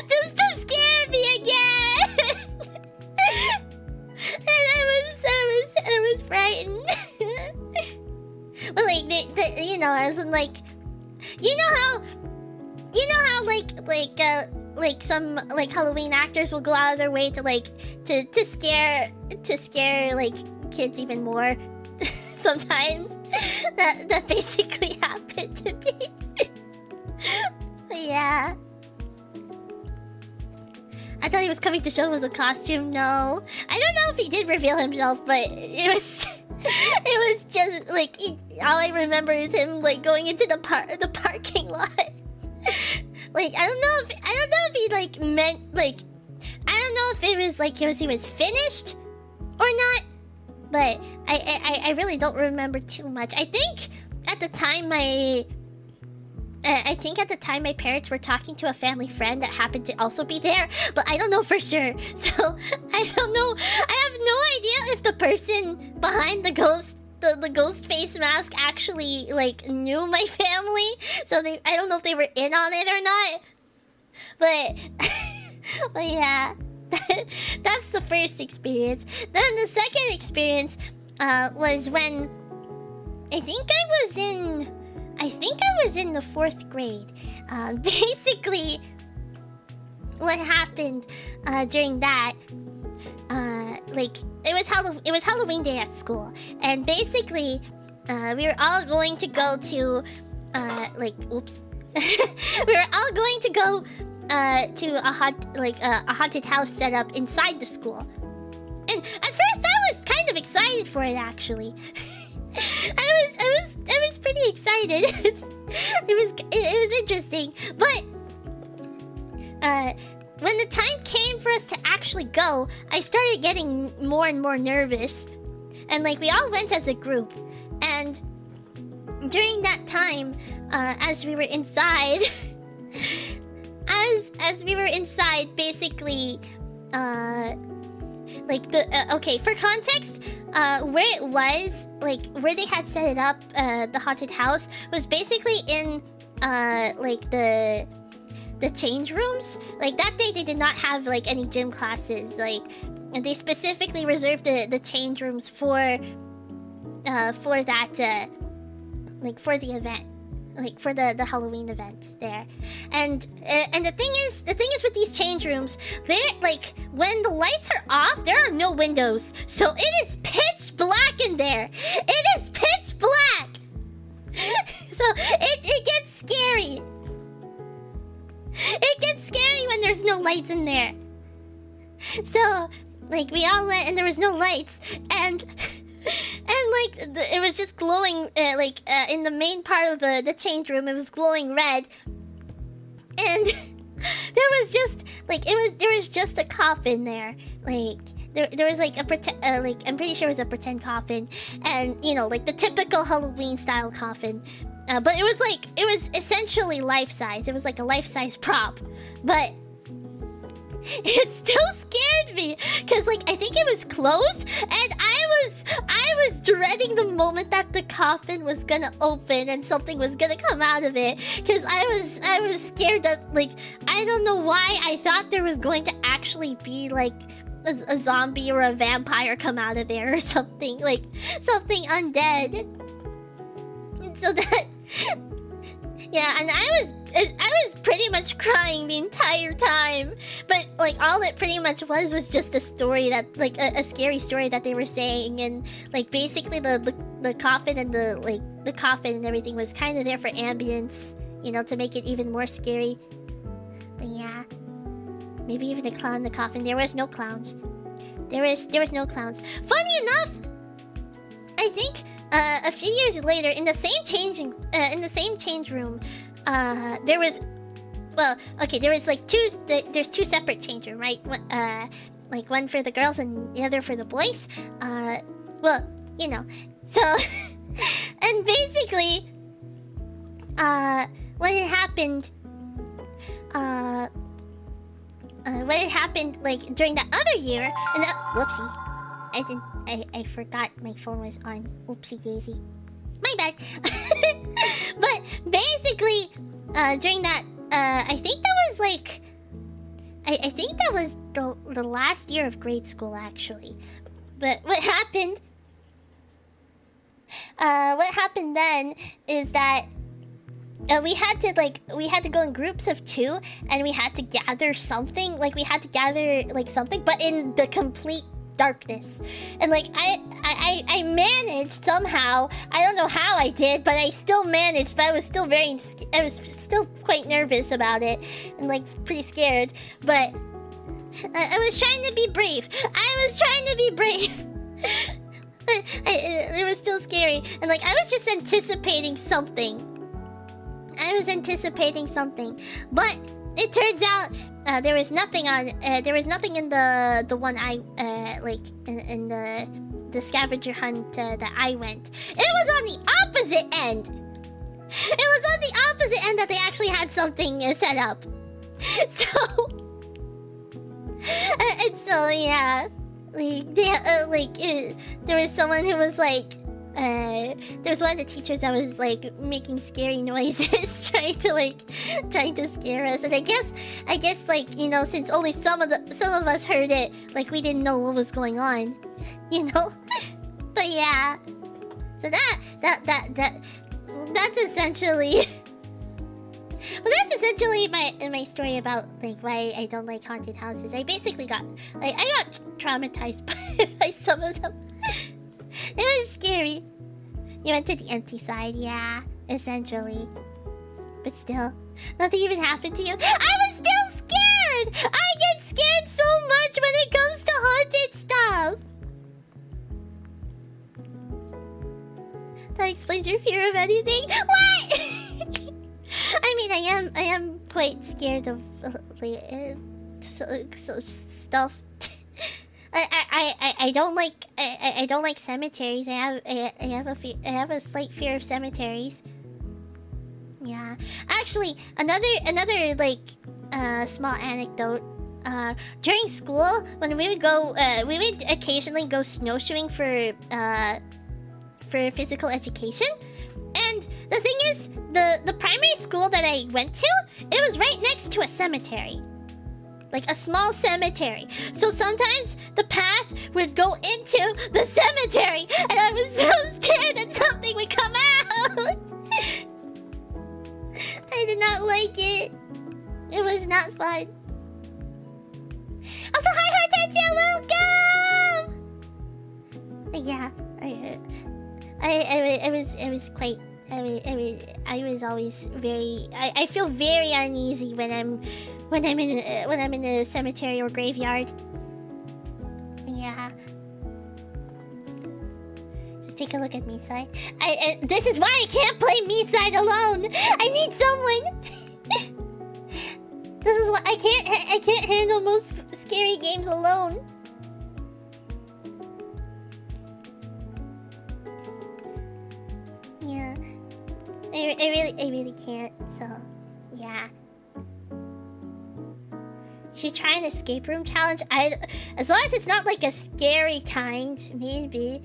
just to scare me again. And I was frightened. But like you know, as in like, you know how like some like Halloween actors will go out of their way to like to scare like kids even more. Sometimes that basically happened to me. Yeah. I thought he was coming to show us a costume. No, I don't know if he did reveal himself, but it was just like all I remember is him like going into the parking lot. Like I don't know if he like meant like, I don't know if it was like he was finished or not, but I really don't remember too much. I think at the time my parents were talking to a family friend that happened to also be there, but I don't know for sure. So I don't know. I have no idea if the person behind the ghost face mask actually like knew my family. So I don't know if they were in on it or not. But but yeah, that's the first experience. Then the second experience was when I think I was in the 4th grade. Basically, what happened during that, like it was Halloween day at school, and basically, we were all going to go to, we were all going to go to a haunted house set up inside the school, and at first I was kind of excited for it actually. I was pretty excited. It was interesting, but when the time came for us to actually go, I started getting more and more nervous, and like we all went as a group, and during that time, as we were inside, as we were inside, basically, like okay, for context, where it was, like where they had set it up, the haunted house was basically in like the change rooms. Like that day they did not have like any gym classes, like, and they specifically reserved the change rooms for that like for the event, like for the Halloween event there. And the thing is with these change rooms, they're like, when the lights are off, there are no windows, so it is pitch black in there. It is pitch black. So it gets scary. It gets scary when there's no lights in there. So like we all went and there was no lights, and like it was just glowing, in the main part of the change room, it was glowing red, and there was just a coffin there. Like there was like a pretend, like I'm pretty sure it was a pretend coffin, and you know, like the typical Halloween style coffin. But it was essentially life-size. It was like a life-size prop. But it still scared me because like I think it was closed and I was dreading the moment that the coffin was gonna open and something was gonna come out of it because I was scared that like I don't know why I thought there was going to actually be like a zombie or a vampire come out of there or something, like something undead. And so that yeah, and I was pretty much crying the entire time. But like all it pretty much was just a story that like a scary story that they were saying, and like basically the coffin and the coffin and everything was kind of there for ambience, you know, to make it even more scary. But yeah, maybe even a clown in the coffin. There was no clowns. There was no clowns. Funny enough, I think a few years later, in the same change room, there was, well, okay, there was like there's two separate change room, right? Like one for the girls and the other for the boys. Well, you know, so and basically, what had happened, like during that other year, and whoopsie, I forgot my phone was on. Oopsie daisy. My bad. But basically, during that, I think that was like, I think that was the last year of grade school actually. But what happened then is that we had to go in groups of 2, and we had to gather something. Like we had to gather like something, but in the complete darkness. And like I managed somehow. I don't know how I did, but I still managed. But I was still quite nervous about it and like pretty scared. But I was trying to be brave. It was still scary, and like I was just anticipating something. But it turns out there was nothing on. There was nothing in the one I like in the scavenger hunt that I went. It was on the opposite end. That they actually had something set up. So and so yeah, like they there was someone who was like. There was one of the teachers that was like making scary noises, trying to scare us. And I guess like, you know, since only some of us heard it, like we didn't know what was going on, you know. But yeah, so that's essentially. Well, that's essentially my story about like why I don't like haunted houses. I basically got traumatized by some of them. It was scary. You went to the empty side, yeah, essentially. But still, nothing even happened to you. I was still scared! I get scared so much when it comes to haunted stuff! That explains your fear of anything? What? I mean, I am quite scared of stuff. I don't like cemeteries. I have a slight fear of cemeteries. Yeah. Actually, another like small anecdote. During school, when we would occasionally go snowshoeing for physical education. And the thing is, the primary school that I went to, it was right next to a cemetery. Like a small cemetery. So sometimes the path would go into the cemetery, and I was so scared that something would come out. I did not like it. It was not fun. Also, hi Hortensia, welcome! Yeah, I was quite. I was always very. I feel very uneasy when I'm in a cemetery or graveyard. Yeah. Just take a look at me side. This is why I can't play me side alone. I need someone. This is why I can't handle most scary games alone. Yeah. I really can't. So, yeah. You should try an escape room challenge. As long as it's not like a scary kind, maybe.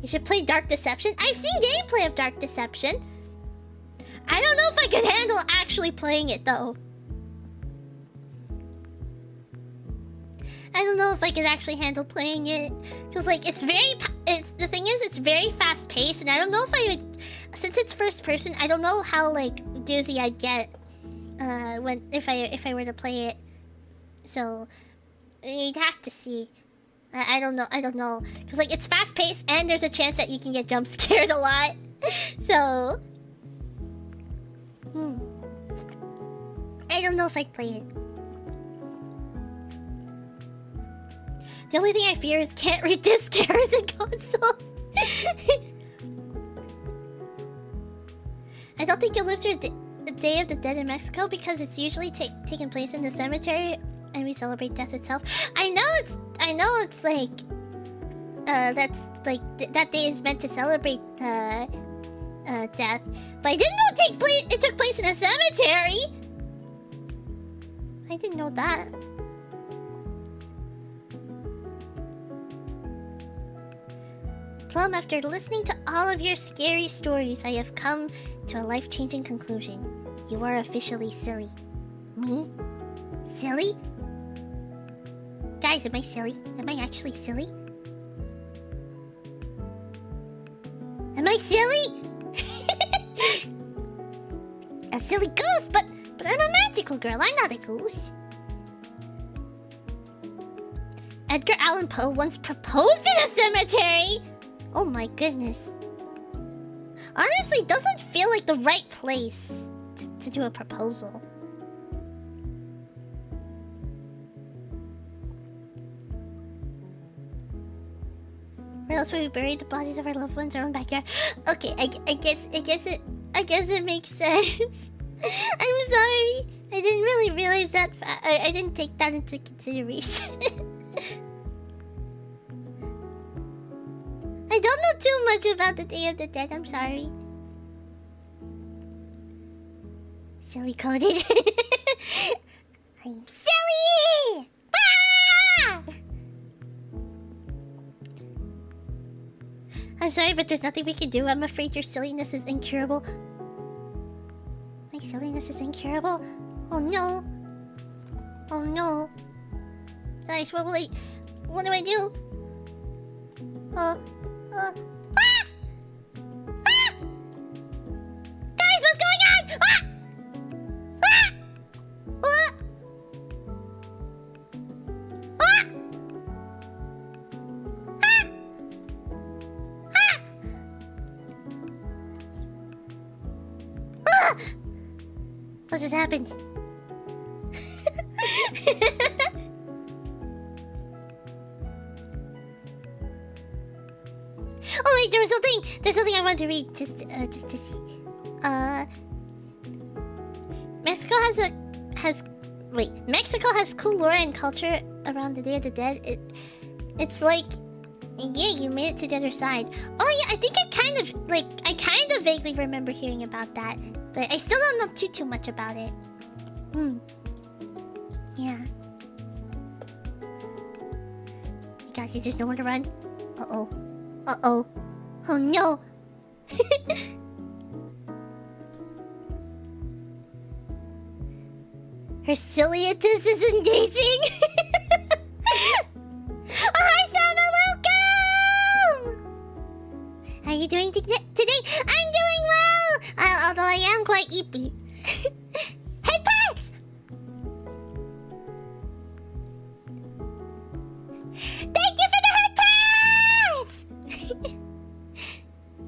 You should play Dark Deception. I've seen gameplay of Dark Deception. I don't know if I could handle actually playing it though. I don't know if I could actually handle playing it, because like the thing is it's very fast paced, and I don't know if I would, since it's first person, I don't know how like dizzy I'd get if I were to play it. So you'd have to see. I don't know, because like it's fast paced and there's a chance that you can get jump scared a lot. So I don't know if I'd play it. The only thing I fear is can't read disc errors in consoles. I don't think you'll live through the Day of the Dead in Mexico because it's usually taking place in the cemetery and we celebrate death itself. I know it's like that's like that day is meant to celebrate death, but I didn't know it took place in a cemetery. I didn't know that. Plum, after listening to all of your scary stories, I have come to a life-changing conclusion. You are officially silly. Me? Silly? Guys, am I silly? Am I actually silly? Am I silly? A silly goose, but I'm a magical girl. I'm not a goose. Edgar Allan Poe once proposed in a cemetery. Oh my goodness. Honestly, doesn't feel like the right place to do a proposal. Where else would we bury the bodies of our loved ones in our own backyard? Okay, I guess it makes sense. I'm sorry. I didn't really realize that. I didn't take that into consideration. I don't know too much about the Day of the Dead, I'm sorry. Silly coded. I'm silly! Ah! I'm sorry, but there's nothing we can do. I'm afraid your silliness is incurable. My silliness is incurable? Oh no. Oh no. Guys, what do I do? Ah! Ah! Guys, what's going on? Ah! Ah! Ah! Ah! Ah! Ah! Ah! What just happened? Oh wait, there's something I want to read just to see. Mexico has cool lore and culture around the Day of the Dead. It's like, yeah, you made it to the other side. Oh yeah, I think I kind of vaguely remember hearing about that, but I still don't know too much about it. Yeah. Gosh, there's nowhere to run. Uh-oh. Uh-oh. Oh no! Her silliness is engaging! Oh, hi, Sama! Welcome! How are you doing today? I'm doing well! Although I am quite eepy. Hey, pets! Thank you for the head pats!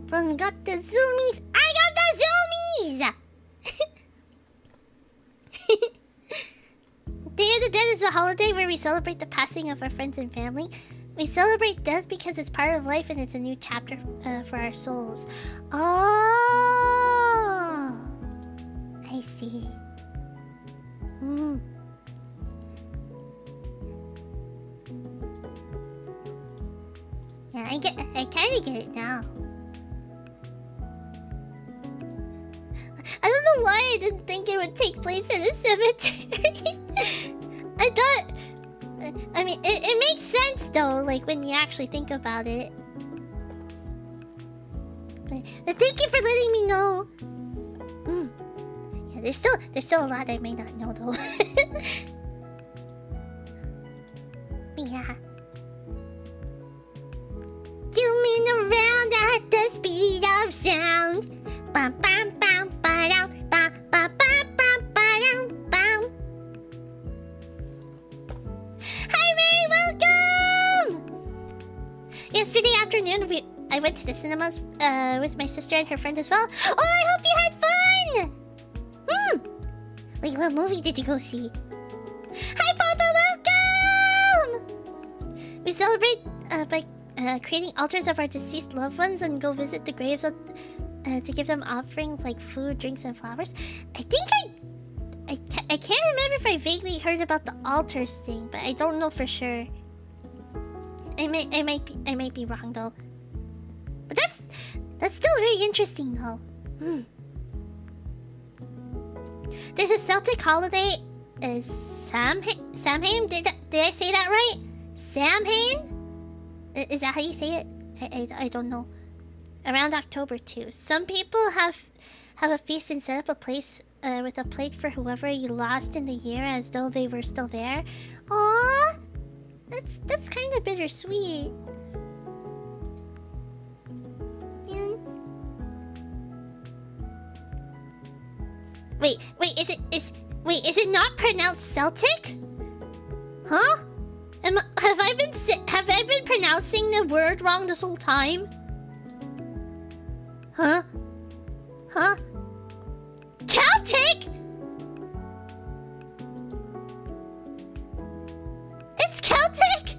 Plum got the zoomies. I got the zoomies! Day of the Dead is a holiday where we celebrate the passing of our friends and family. We celebrate death because it's part of life and it's a new chapter for our souls. Oh, I see. Yeah, I kind of get it now. I didn't think it would take place in a cemetery. I thought... I mean, it makes sense though, like when you actually think about it. But thank you for letting me know. Yeah, there's still a lot I may not know though. Yeah. Zooming around at the speed of sound. Bum bum bum ba-dum, ba ba ba bum ba-dum bum. Hi Ray, welcome! Yesterday afternoon I went to the cinemas with my sister and her friend as well. Oh, I hope you had fun! Wait, what movie did you go see? Hi Papa, welcome! We celebrate by creating altars of our deceased loved ones and go visit the graves of, to give them offerings like food, drinks, and flowers. I think I can't remember if I vaguely heard about the altars thing, but I don't know for sure. I might be wrong though. But that's still very interesting though. There's a Celtic holiday, Samhain. Did I say that right? Samhain? Is that how you say it? I don't know. Around October too. Some people have a feast and set up a place with a plate for whoever you lost in the year, as though they were still there. Aww, that's kind of bittersweet. Wait, is it not pronounced Celtic? Huh? Have I been pronouncing the word wrong this whole time? Huh? Huh? Celtic? It's Celtic?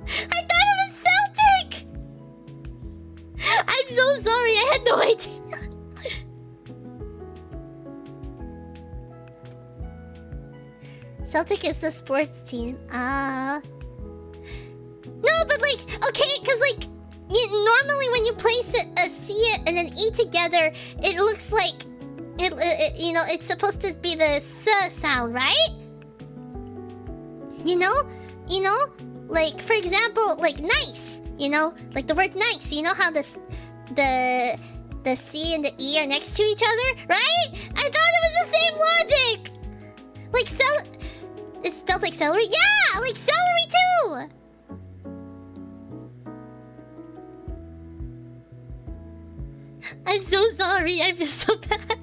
I thought it was Celtic! I'm so sorry, I had no idea. Celtic is the sports team. No, but like, okay, because like, normally when you place a C and an E together, it looks like it you know, it's supposed to be the S sound, right? You know, like for example, like nice. You know, like the word nice. You know how the C and the E are next to each other, right? I thought it was the same logic. Like it's spelled like celery? Yeah! Like celery too! I'm so sorry, I feel so bad.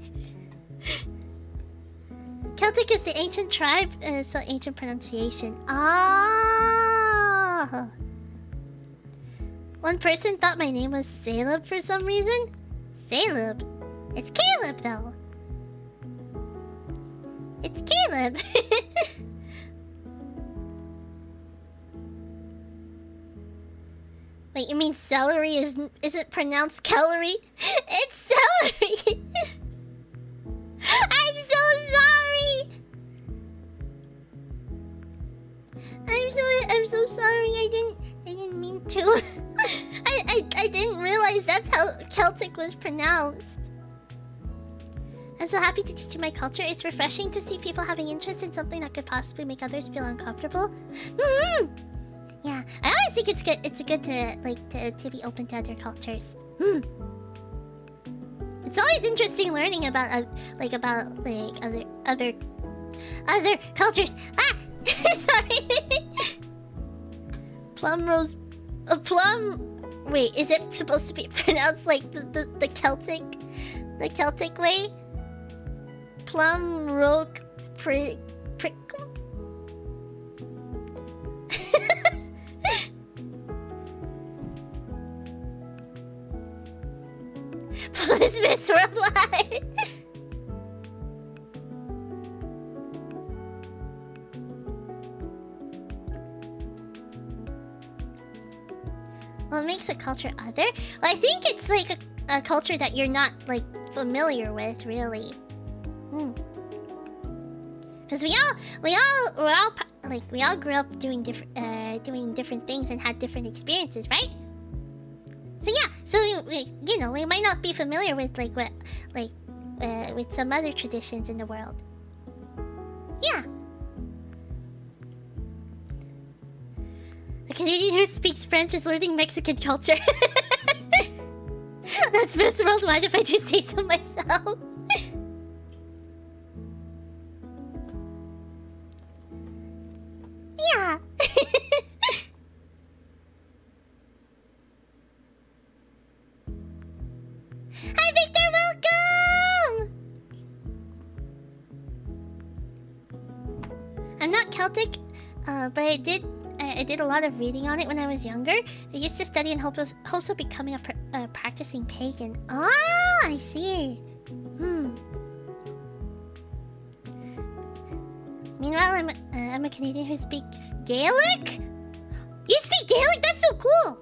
Celtic is the ancient tribe, so ancient pronunciation. Ah! One person thought my name was Caleb for some reason. Caleb? It's Caleb though. It's Caleb. Wait, you mean celery isn't pronounced calorie? It's celery! I'm so sorry! I'm so sorry, I didn't mean to. I didn't realize that's how Celtic was pronounced. I'm so happy to teach you my culture. It's refreshing to see people having interest in something that could possibly make others feel uncomfortable. Yeah, I always think it's good. It's good to to be open to other cultures. It's always interesting learning about other cultures. Ah, sorry. Plum rose, plum. Wait, is it supposed to be pronounced like the Celtic way? Plum roke prickle. Plum is Miss Worldwide. What makes a culture other? Well, I think it's like a culture that you're not like familiar with, really. Because we all grew up doing different things and had different experiences, right? So yeah, so we might not be familiar with like with some other traditions in the world. Yeah. A Canadian who speaks French is learning Mexican culture. That's first worldwide if I do say so myself. Yeah. Hi, Victor, welcome! I'm not Celtic, but I did a lot of reading on it when I was younger. I used to study in hopes of becoming a practicing pagan. Ah, I see. Meanwhile, I'm a Canadian who speaks Gaelic? You speak Gaelic? That's so cool!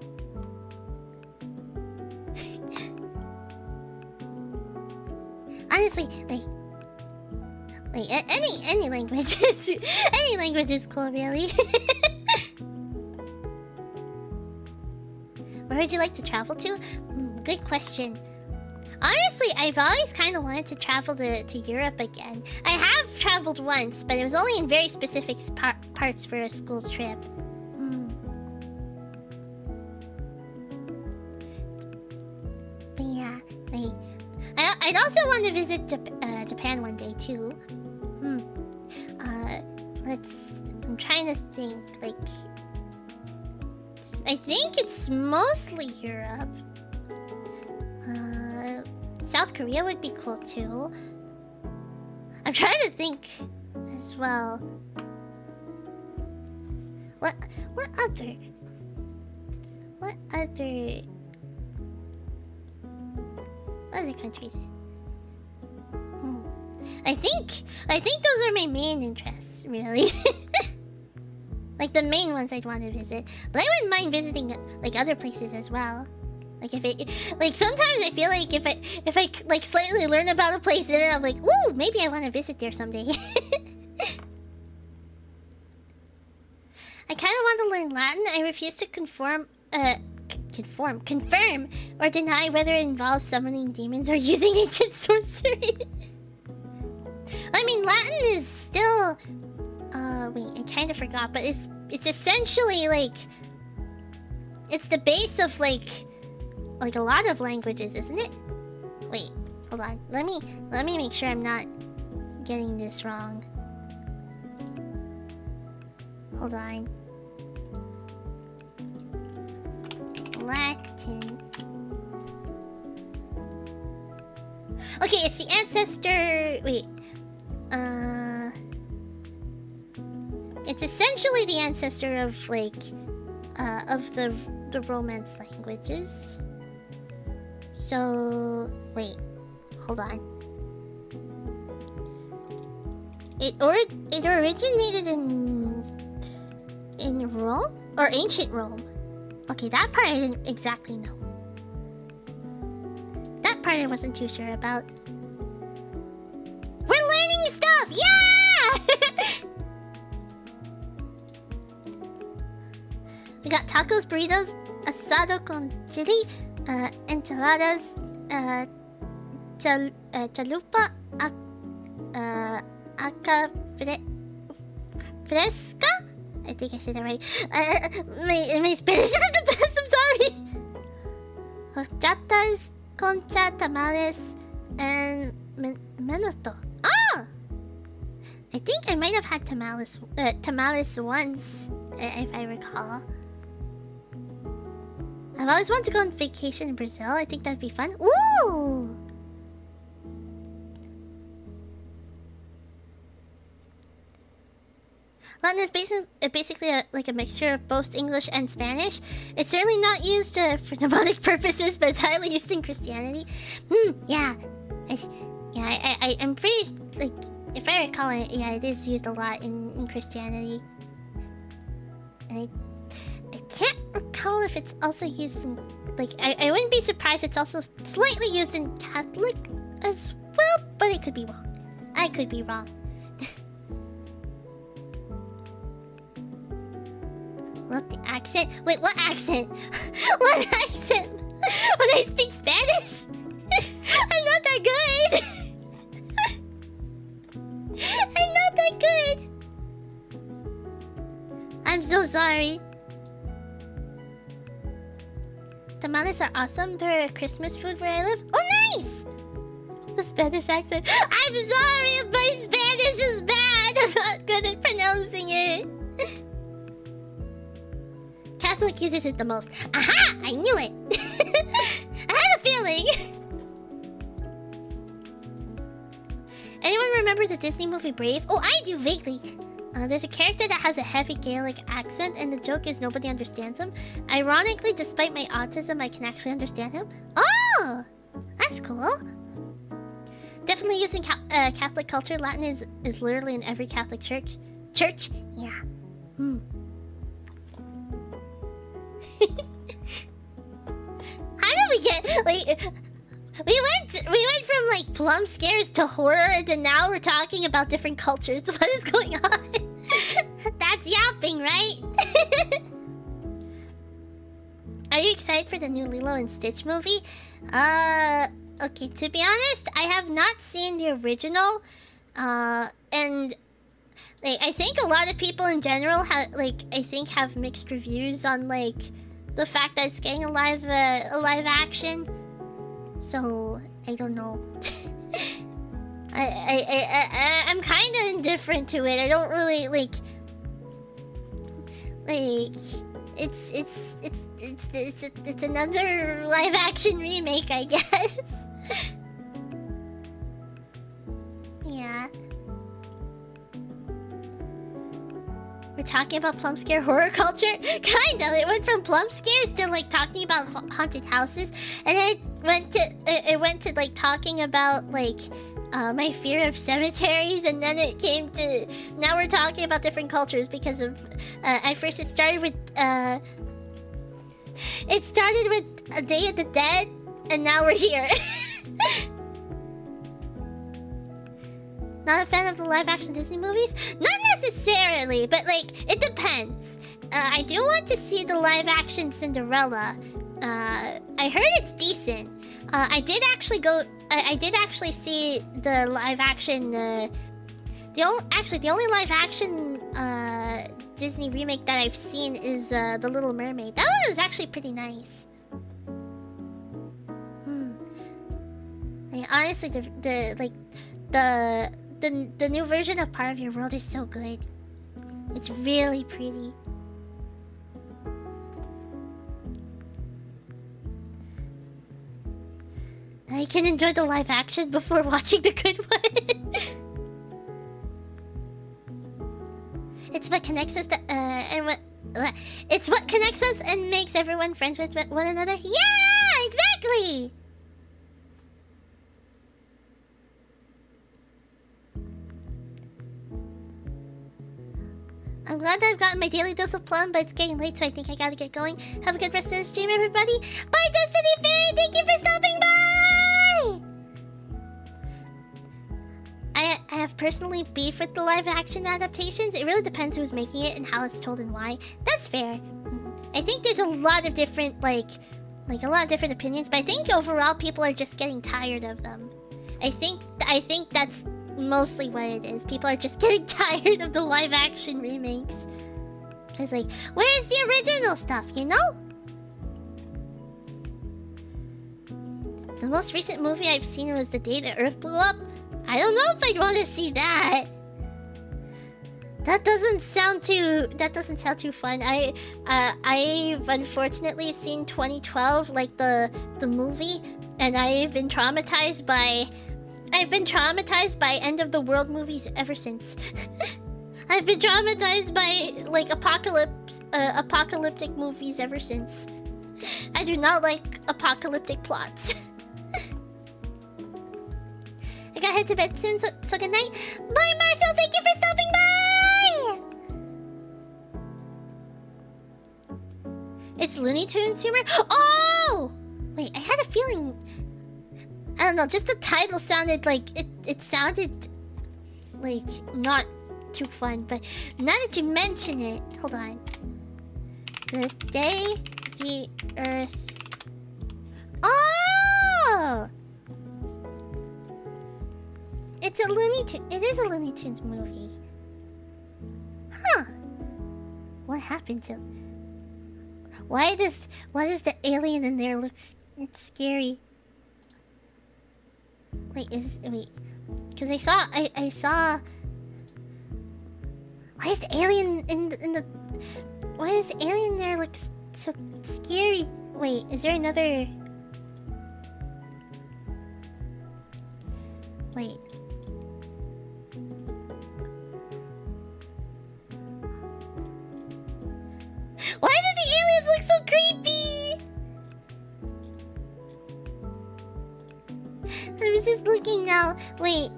Honestly, like any language is any language is cool, really. Where would you like to travel to? Good question. Honestly, I've always kind of wanted to travel to Europe again. I have traveled once, but it was only in very specific parts for a school trip. But yeah, I'd also want to visit Japan one day too. I'm trying to think. Like, I think it's mostly Europe. South Korea would be cool too. I'm trying to think as well. What other countries? I think those are my main interests, really. Like the main ones I'd want to visit. But I wouldn't mind visiting like other places as well. Like if it, like sometimes I feel like if I like slightly learn about a place, then I'm like, ooh, maybe I want to visit there someday. I kind of want to learn Latin. I refuse to confirm or deny whether it involves summoning demons or using ancient sorcery. I mean, Latin is still... wait, I kind of forgot, but it's essentially like... It's the base of like a lot of languages, isn't it? Wait, hold on. Let me make sure I'm not getting this wrong. Hold on. Latin. Okay, it's the ancestor... Wait. It's essentially the ancestor of like of the Romance languages. So wait, hold on. It originated in Rome or ancient Rome. Okay, that part I didn't exactly know. That part I wasn't too sure about. We're learning stuff! Yeah! We got tacos, burritos, asado con chili, enchiladas, chalupa, aca fresca? I think I said that right. My Spanish isn't the best, I'm sorry. Horchatas, concha, tamales, and menudo. Ah! I think I might have had tamales once, if I recall. I've always wanted to go on vacation in Brazil. I think that'd be fun. Ooh! Latin is basically like a mixture of both English and Spanish. It's certainly not used for mnemonic purposes, but it's highly used in Christianity. Yeah. I'm pretty, like, if I recall it, yeah, it is used a lot in Christianity. And I can't recall if it's also used in, like, I wouldn't be surprised it's also slightly used in Catholic as well, but it could be wrong. I could be wrong. Love the accent. Wait, what accent? What accent? When I speak Spanish? I'm not that good. I'm so sorry. Tamales are awesome. They're a Christmas food where I live. Oh, nice! The Spanish accent. I'm sorry if my Spanish is bad. I'm not good at pronouncing it. Catholic uses it the most. Aha! I knew it. I had a feeling. Anyone remember the Disney movie Brave? Oh, I do vaguely. There's a character that has a heavy Gaelic accent, and the joke is nobody understands him. Ironically, despite my autism, I can actually understand him. Oh! That's cool. Definitely using Catholic culture. Latin is literally in every Catholic church. Yeah. How did we get like we went from like plum scares to horror, and then now we're talking about different cultures. What is going on? That's yapping, right? Are you excited for the new Lilo and Stitch movie? Okay, to be honest, I have not seen the original. And like I think a lot of people in general have mixed reviews on like the fact that it's getting a live action. So I don't know. I'm kind of indifferent to it. I don't really like. It's another live action remake, I guess. Yeah. We're talking about plum scare horror culture? Kind of. It went from plum scares to like talking about haunted houses, and then it went to like talking about like my fear of cemeteries, and then it came to now we're talking about different cultures because of at first it started with A Day of the Dead, and now we're here. Not a fan of the live-action Disney movies? Not necessarily, but like it depends. I do want to see the live-action Cinderella. I heard it's decent. I did actually see the live-action. The only live-action Disney remake that I've seen is The Little Mermaid. That one was actually pretty nice. Honestly, the new version of Part of Your World is so good. It's really pretty. I can enjoy the live action before watching the good one. It's what connects us it's what connects us and makes everyone friends with one another. Yeah, exactly. I'm glad that I've gotten my daily dose of Plum, but it's getting late, so I think I gotta get going. Have a good rest of the stream, everybody. Bye, Destiny Fairy! Thank you for stopping by! I have personally beef with the live-action adaptations. It really depends who's making it and how it's told and why. That's fair. I think there's a lot of different, a lot of different opinions, but I think overall people are just getting tired of them. I think that's mostly what it is. People are just getting tired of the live-action remakes. It's like, where's the original stuff, you know? The most recent movie I've seen was The Day the Earth Blew Up. I don't know if I'd want to see that. That doesn't sound too fun. I've unfortunately seen 2012, like the movie, and I've been traumatized by end of the world movies ever since. I've been traumatized by like apocalyptic movies ever since. I do not like apocalyptic plots. I gotta head to bed soon, so good night. Bye, Marcel. Thank you for stopping by. It's Looney Tunes humor. Oh, wait. I had a feeling. I don't know. Just the title sounded like it sounded like not too fun. But now that you mention it, hold on. The Day the Earth. Oh. It's a Looney Tunes. It is a Looney Tunes movie. Huh. What happened to... Why does the alien in there look scary? Wait, because I saw... Why is the alien in the... Why does the alien there look so scary? Wait, is there another... Wait. Why did the aliens look so creepy? I was just looking now. Wait,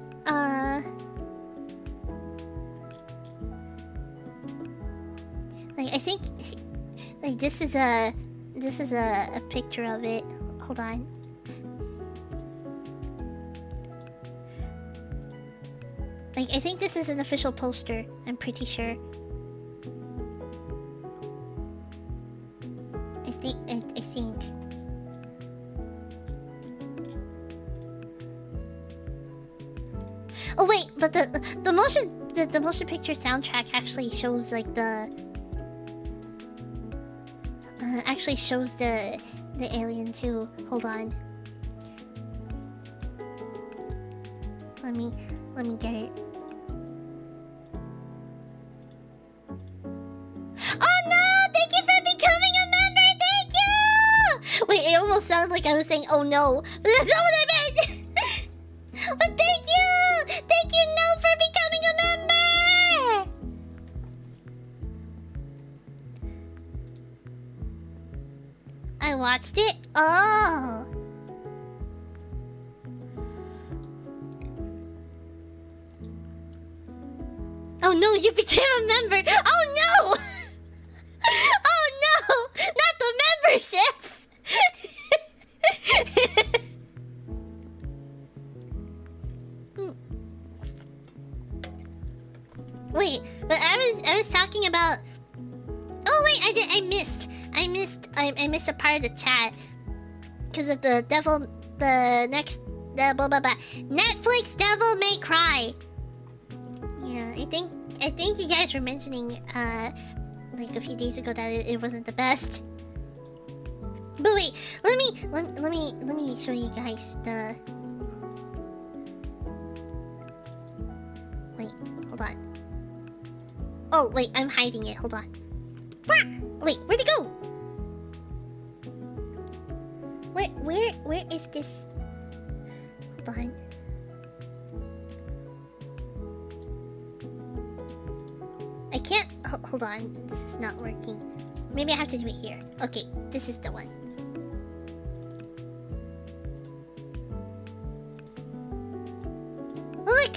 like I think like this is a picture of it. Hold on. Like I think this is an official poster, I'm pretty sure. I think. Oh wait, but the motion picture soundtrack actually shows like the actually shows the alien too. Hold on. Let me get it. Oh no! Thank you for becoming a member! Thank you! Wait, it almost sounded like I was saying oh no. But that's not what I meant! But thank you! Thank you, No, for becoming a member! I watched it? Oh! Oh no, you became a member! Oh no! Oh no! Not the memberships! Wait, but I was talking about... Oh wait, I missed a part of the chat. Because of the devil... The blah blah blah. Netflix Devil May Cry. Yeah, I think you guys were mentioning like a few days ago that it wasn't the best. But wait, let me show you guys the... Wait, hold on. Oh wait, I'm hiding it. Hold on. Ah! Wait, where'd it go? Where is this? Hold on. I can't... Hold on. This is not working. Maybe I have to do it here. Okay, this is the one. Look!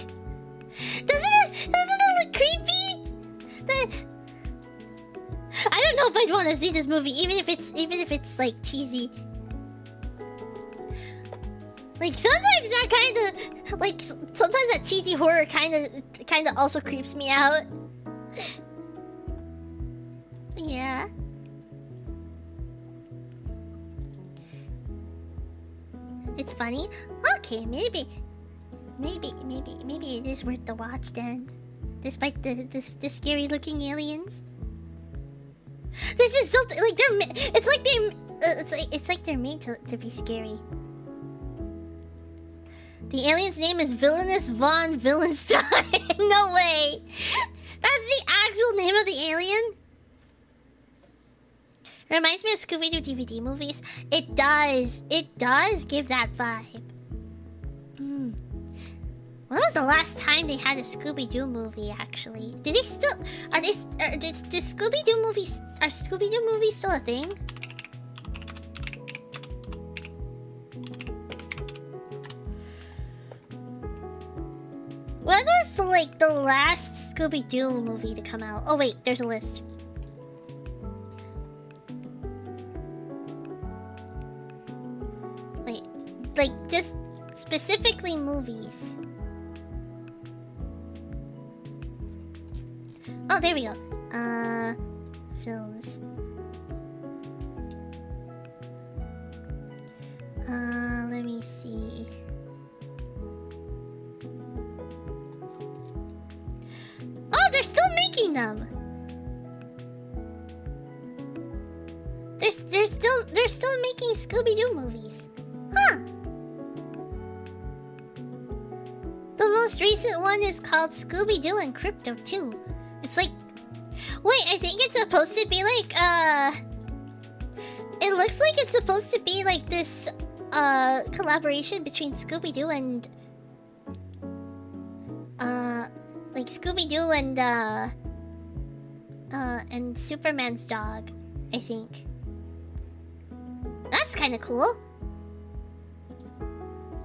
Doesn't it look creepy? I don't know if I'd want to see this movie, even if it's like cheesy. Like sometimes that kind of like sometimes that cheesy horror kind of also creeps me out. Yeah. It's funny. Okay, maybe it is worth the watch then, despite the scary looking aliens. There's just something like it's like they're made to be scary. The alien's name is Villainous von Villenstein. No way. That's the actual name of the alien? Reminds me of Scooby-Doo DVD movies. It does. It does give that vibe. When was the last time they had a Scooby-Doo movie, actually? Do they still... Are Scooby-Doo movies... Are Scooby-Doo movies still a thing? When was the last Scooby-Doo movie to come out? Oh wait, there's a list. Wait, like just specifically movies. Oh, there we go. Films. Let me see. Oh, they're still making them. They're still making Scooby-Doo movies. Huh. The most recent one is called Scooby-Doo and Crypto 2. It's like... Wait, I think it's supposed to be like, It looks like it's supposed to be like this, collaboration between Scooby-Doo and... like Scooby-Doo and Superman's dog, I think. That's kind of cool.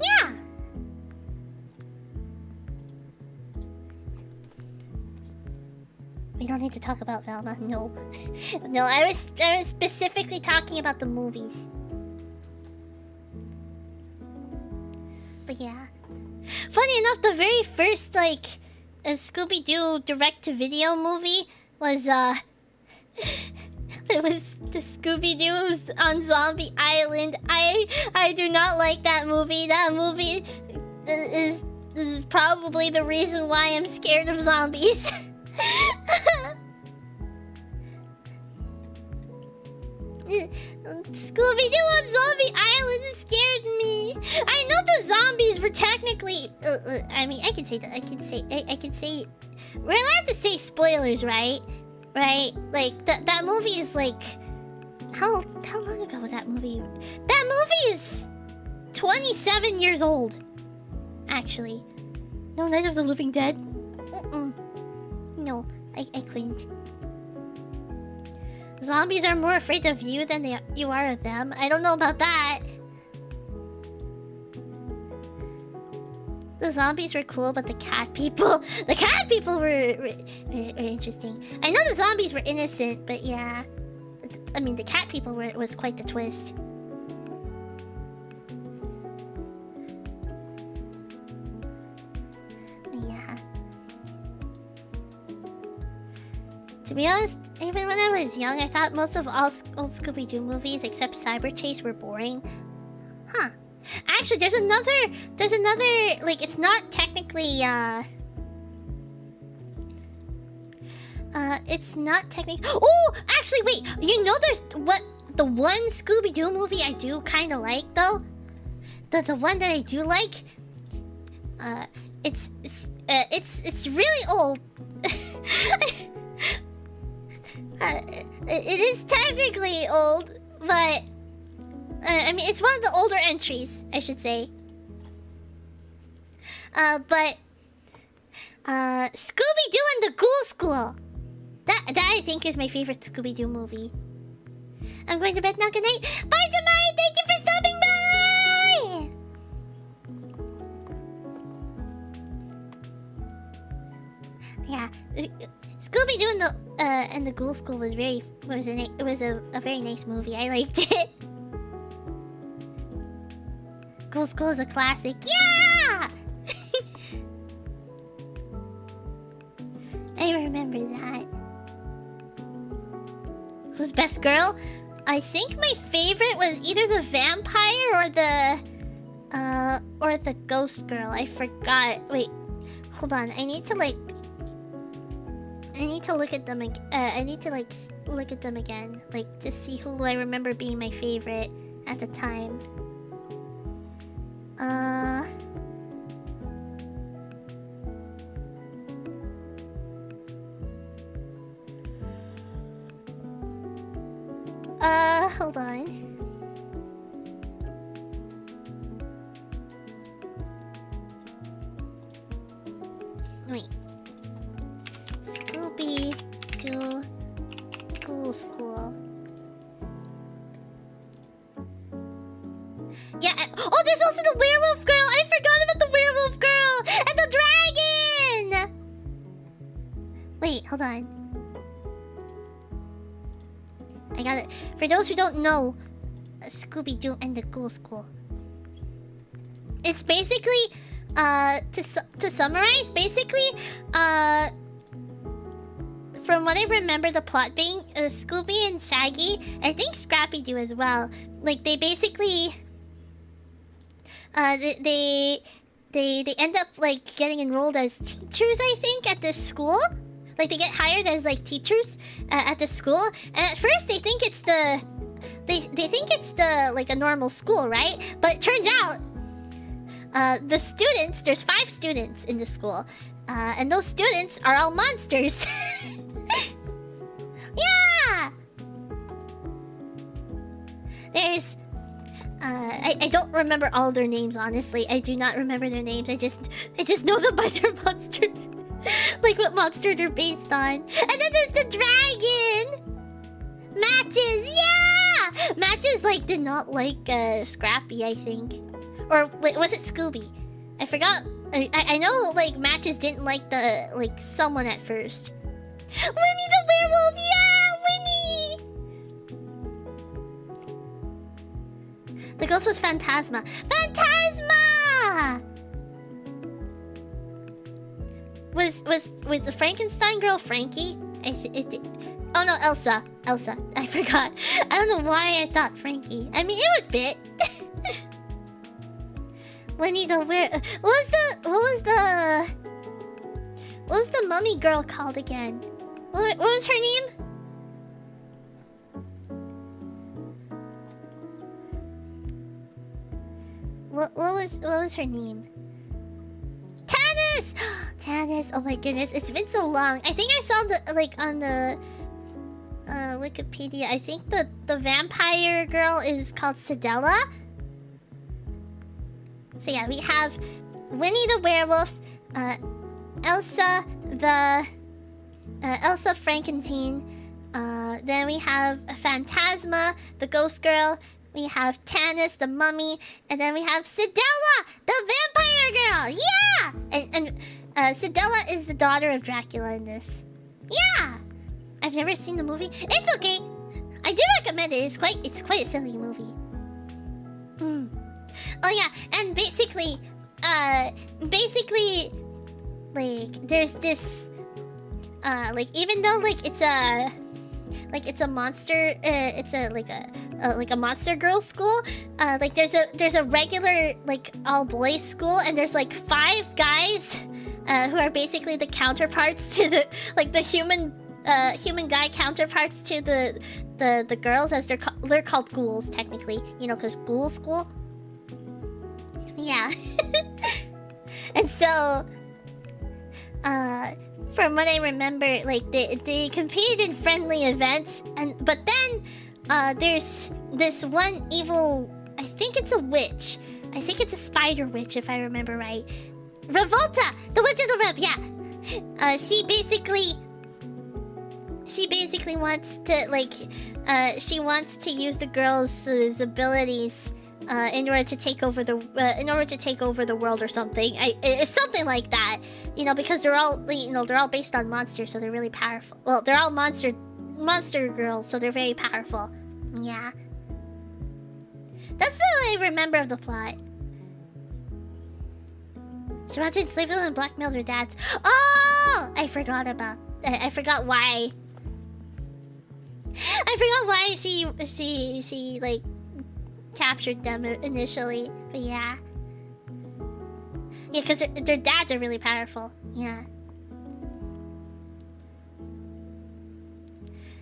Yeah. We don't need to talk about Velma. No, no. I was specifically talking about the movies. But yeah. Funny enough, the very first like Scooby-Doo direct-to-video movie was it was the Scooby-Doo's on Zombie Island. I do not like that movie. That movie is probably the reason why I'm scared of zombies. Scooby-Doo on Zombie Island scared me. I know the zombies were technically. I mean, I can say that. I can say. We're allowed to say spoilers, right? Right? Like that movie is like. How long ago was that movie? That movie is 27 years old. Actually, no, Night of the Living Dead. No, I couldn't. Zombies are more afraid of you than you are of them. I don't know about that. The zombies were cool, but the cat people... The cat people were interesting. I know the zombies were innocent, but yeah. I mean, the cat people was quite the twist. Yeah. To be honest, even when I was young, I thought most of all old Scooby-Doo movies, except Cyber Chase, were boring. Huh. Actually, there's another, like, it's not technically, it's not technically... Oh! Actually, wait! You know there's... The one Scooby-Doo movie I do kind of like, though? The one that I do like... It's really old. It is technically old, but... I mean, it's one of the older entries, I should say. But... Scooby-Doo and the Ghoul School! That I think is my favorite Scooby-Doo movie. I'm going to bed now, good night. Bye, Jamai! Thank you for stopping by! Yeah, Scooby-Doo and the Ghoul School was a very nice movie. I liked it. Ghoul School is a classic. Yeah! I remember that. Who's best girl? I think my favorite was either the vampire or the ghost girl. I forgot. Wait, hold on. I need to look at them. I need to look at them again, like to see who I remember being my favorite at the time. Hold on. Wait. Scooby-Doo Ghoul School. Yeah, oh, there's also the werewolf girl! I forgot about the werewolf girl! And the dragon! Wait, hold on. I got it. For those who don't know, Scooby-Doo and the Ghoul School. It's basically, to summarize, basically, from what I remember the plot being, Scooby and Shaggy, I think Scrappy-Doo as well, like, they basically, they end up, like, getting enrolled as teachers, I think, at this school. Like, they get hired as, like, teachers at the school. And at first, they think it's the they think it's like a normal school, right? But it turns out the students, there's 5 students in the school, and those students are all monsters. Yeah. There's I don't remember all their names, honestly. I do not remember their names. I just know them by their monster. Like what monster they're based on. And then there's the dragon! Matches, yeah! Matches like did not like Scrappy, I think. Or wait, was it Scooby? I forgot. I know like Matches didn't like someone at first. Winnie the werewolf, yeah! Winnie! The ghost was Phantasma. Phantasma! Was the Frankenstein girl Frankie? Oh no, Elsa. Elsa. I forgot. I don't know why I thought Frankie. I mean, it would fit. Winnie the what was the mummy girl called again? What was her name? What was her name? Tannis! Tannis, oh my goodness, it's been so long. I think I saw the on the Wikipedia. I think the vampire girl is called Sedella. So yeah, we have Winnie the werewolf, Elsa the Elsa Frankenstein. Then we have Phantasma, the ghost girl. We have Tannis, the mummy, and then we have Sedella, the vampire girl. Yeah, and Sedella is the daughter of Dracula in this. Yeah, I've never seen the movie. It's okay. I do recommend it. It's quite a silly movie. Oh yeah, and basically, like there's this, like even though like it's a monster, it's a monster girl school. Like there's a regular like all boys school, and there's like 5 guys, who are basically the counterparts to the human guy counterparts to the girls, as they're called ghouls technically, you know, because ghoul school. Yeah. And so, from what I remember, like they competed in friendly events, but then there's this one evil. I think it's a witch. I think it's a spider witch, if I remember right. Revolta, the witch of the web. Yeah. She basically wants to she wants to use the girls' abilities in order to take over the world or something. It's something like that, you know, because they're all based on monsters, so they're really powerful. Well, they're all monster girls, so they're very powerful. Yeah, that's what I remember of the plot. She wanted to enslave them and blackmail their dads. Oh, I forgot why. I forgot why she like captured them initially, but yeah, because their dads are really powerful. Yeah.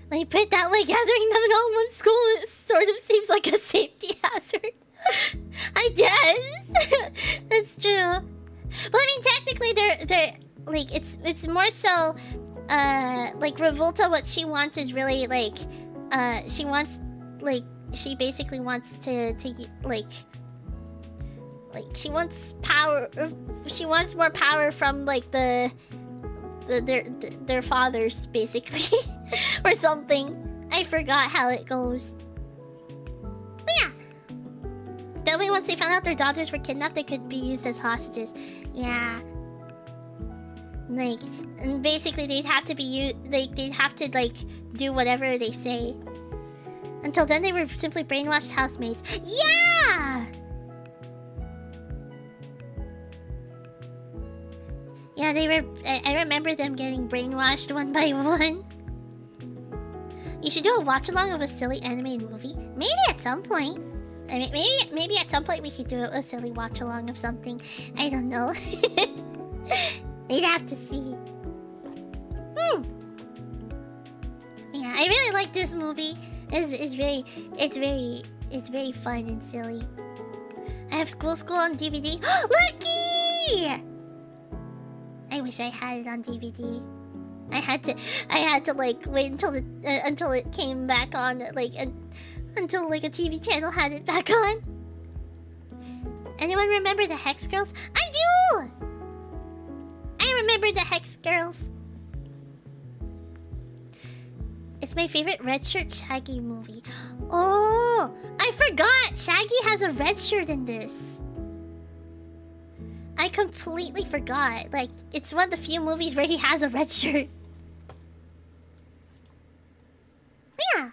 When you put it that way, gathering them in all one school sort of seems like a safety hazard. I guess. That's true. But I mean, technically, they're like it's more so like Revolta. What she wants is really like she basically wants to she wants power. She wants more power from like their fathers, basically. Or something. I forgot how it goes. But yeah. That way, once they found out their daughters were kidnapped, they could be used as hostages. Yeah. Like, and basically they'd have to do whatever they say. Until then, they were simply brainwashed housemates. Yeah! Yeah, they were. I remember them getting brainwashed one by one. You should do a watch-along of a silly animated movie. Maybe at some point. I mean, maybe at some point we could do a silly watch-along of something. I don't know. We'd have to see. Yeah, I really like this movie. It's very fun and silly. I have School on DVD. Lucky! I wish I had it on DVD. I had to like wait until it came back on, like until like a TV channel had it back on. Anyone remember the Hex Girls? I do! I remember the Hex Girls. It's my favorite red shirt Shaggy movie. Oh, I forgot! Shaggy has a red shirt in this. I completely forgot. Like, it's one of the few movies where he has a red shirt. Yeah.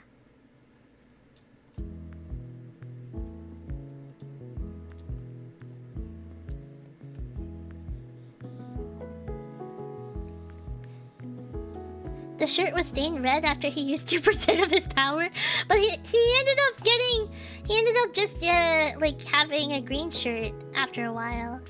The shirt was stained red after he used 2% of his power, but he ended up just like having a green shirt after a while.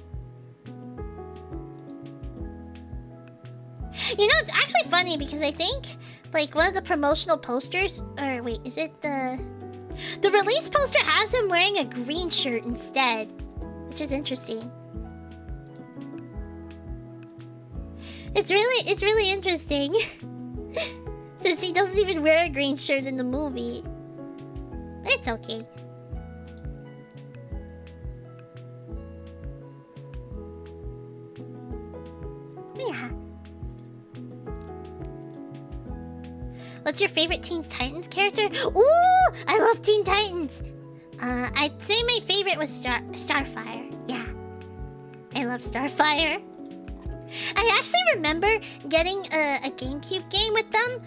You know, it's actually funny because I think like one of the promotional posters, or wait, is it the release poster has him wearing a green shirt instead, which is interesting. It's really interesting. Since he doesn't even wear a green shirt in the movie. But it's okay. Yeah. What's your favorite Teen Titans character? Ooh! I love Teen Titans! I'd say my favorite was Starfire. Yeah. I love Starfire. I actually remember getting a GameCube game with them,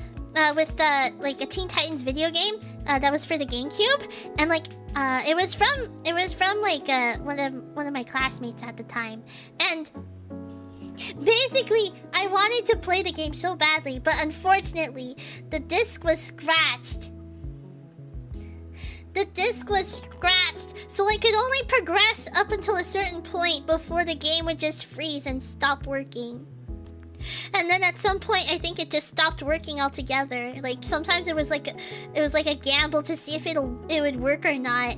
like a Teen Titans video game that was for the GameCube, and like it was from like one of my classmates at the time, and basically I wanted to play the game so badly, but unfortunately the disc was scratched. The disc was scratched, so I could only progress up until a certain point before the game would just freeze and stop working. And then at some point, I think it just stopped working altogether. Like sometimes it was like a gamble to see if it would work or not.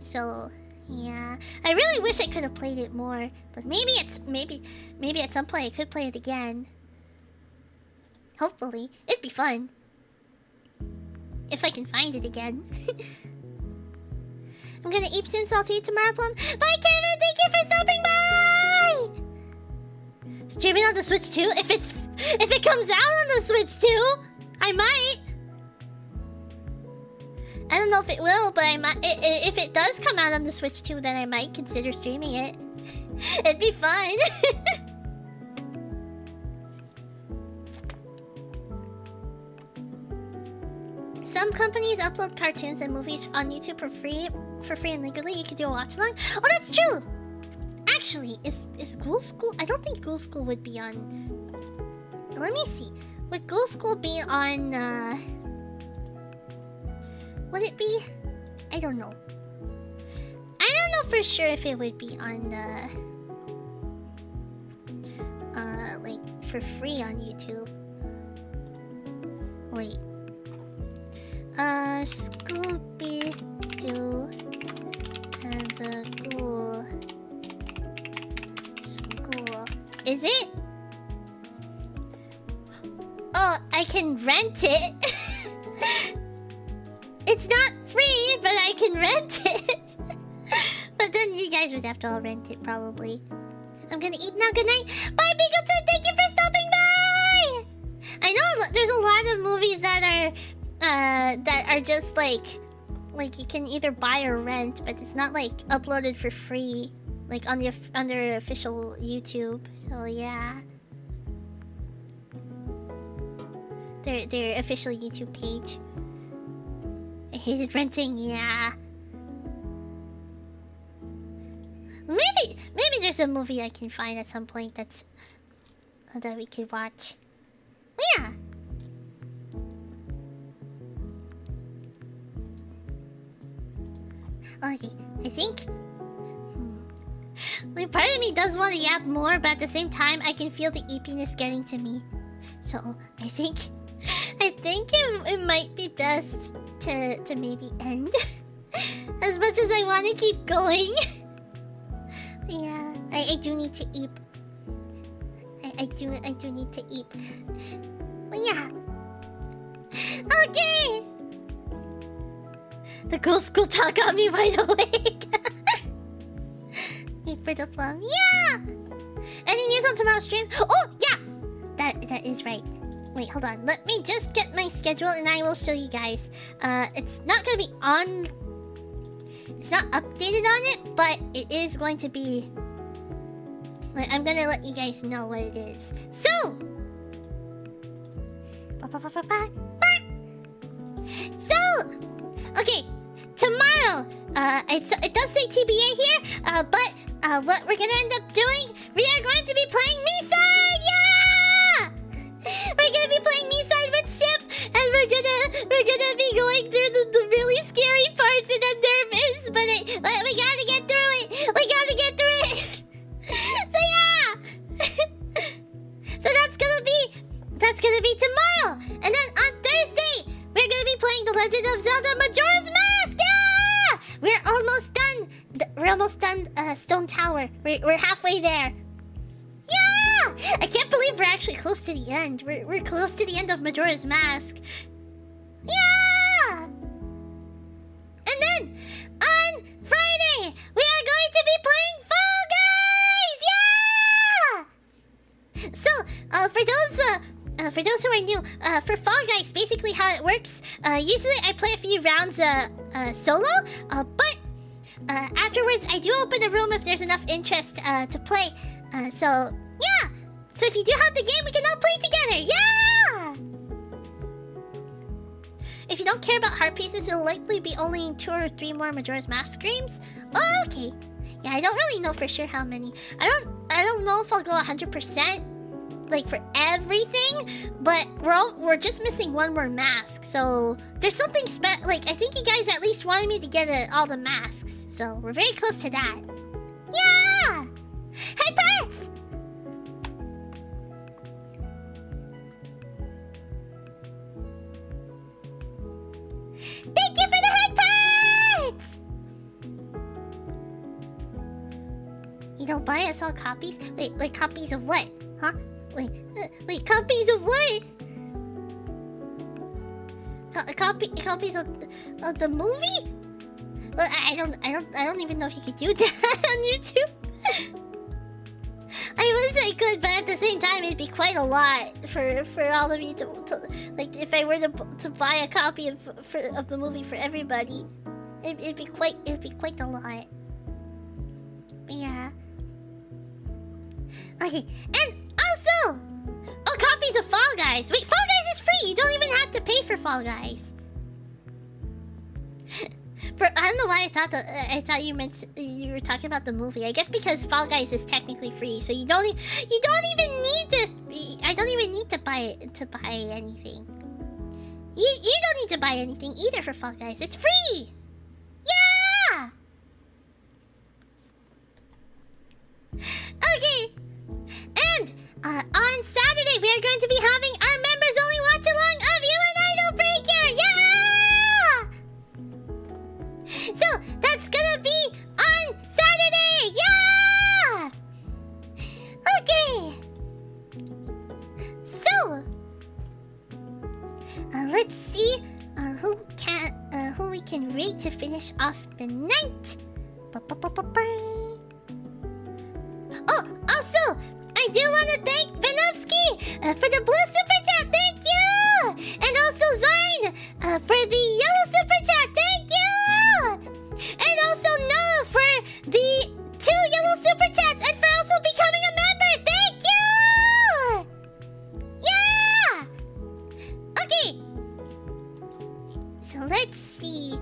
So yeah, I really wish I could have played it more, but maybe at some point I could play it again. Hopefully, it'd be fun if I can find it again. I'm gonna eat soon, so I'll see you tomorrow, Plum. Bye, Kevin! Thank you for stopping by! Streaming on the Switch too? If it comes out on the Switch too, I might. I don't know if it will, but I might. If it does come out on the Switch too, then I might consider streaming it. It'd be fun. Some companies upload cartoons and movies on YouTube for free and legally. You can do a watch along. Oh, that's true. Actually, is Ghoul School? I don't think Ghoul School would be on. Let me see. Would Ghoul School be on? Would it be? I don't know. I don't know for sure if it would be on like for free on YouTube. Wait. Scooby-Doo and the Ghoul School. Is it? Oh, I can rent it. It's not free, but I can rent it. But then you guys would have to all rent it, probably. I'm gonna eat now. Good night. Bye, Bigleton. Thank you for stopping by. I know there's a lot of movies that are just like you can either buy or rent, but it's not like uploaded for free, like on their official YouTube. So yeah, their official YouTube page. I hated renting. Yeah. Maybe there's a movie I can find at some point that we could watch. Yeah. Okay, I think like part of me does want to yap more, but at the same time I can feel the eepiness getting to me. So I think it might be best to maybe end. As much as I want to keep going. Yeah, I do need to eat. I do need to eat. But yeah. Okay. The ghost school talk got me wide awake. Eat for the plum. Yeah. Any news on tomorrow's stream? Oh yeah. That is right. Wait, hold on. Let me just get my schedule and I will show you guys. It's not gonna be on. It's not updated on it, but it is going to be. Like, I'm gonna let you guys know what it is. So. So. Okay. Tomorrow. It does say TBA here. But what we're gonna end up doing? We are going to be playing Me-Side. Yeah. We're gonna be playing Me-Side with Ship, and we're gonna be going through the really scary parts, and I'm nervous, but we gotta get through it. We gotta get through it. So yeah. So that's gonna be tomorrow, and then on Thursday we're gonna be playing The Legend of Zelda: Majora's Mask. Yeah, we're almost done. We're almost done. Stone Tower. We're halfway there. Yeah! I can't believe we're actually close to the end. We're close to the end of Majora's Mask. Yeah! And then, on Friday, we are going to be playing Fall Guys! Yeah! So, for those who are new, for Fall Guys, basically how it works, usually I play a few rounds solo, but afterwards I do open a room if there's enough interest to play. So, yeah! So if you do have the game, we can all play together! Yeah! If you don't care about heart pieces, it'll likely be only 2 or 3 more Majora's Mask streams. Oh, okay. Yeah, I don't really know for sure how many. I don't know if I'll go 100%, like, for everything, but we're just missing 1 more mask, so there's something like, I think you guys at least wanted me to get all the masks, so we're very close to that. Yeah! Hey, pets! Thank you for the head pets! You don't buy us all copies? Wait, like copies of what? Huh? Wait, copies of what? Copies of the movie? Well, I don't even know if you could do that on YouTube. I wish I could, but at the same time, it'd be quite a lot for all of you to like. If I were to buy a copy of the movie for everybody, it'd be quite a lot. But yeah. Okay, and also, copies of Fall Guys. Wait, Fall Guys is free. You don't even have to pay for Fall Guys. I don't know why I thought you were talking about the movie. I guess because Fall Guys is technically free, so you don't even need to. I don't even need to buy anything. You don't need to buy anything either for Fall Guys. It's free. Yeah. Okay. And on Saturday we are going to be having our members only watch along of You and Idol Precure. Yeah. So that's gonna be on Saturday! Yeah! Okay! So let's see who we can rate to finish off the night. Oh, also, I do want to thank Benovsky for the blue super chat. Thank you! And also Zine for the yellow super chat. Thank you! And also No for the 2 yellow super chats and for also becoming a member. Thank you! Yeah! Okay. So let's see.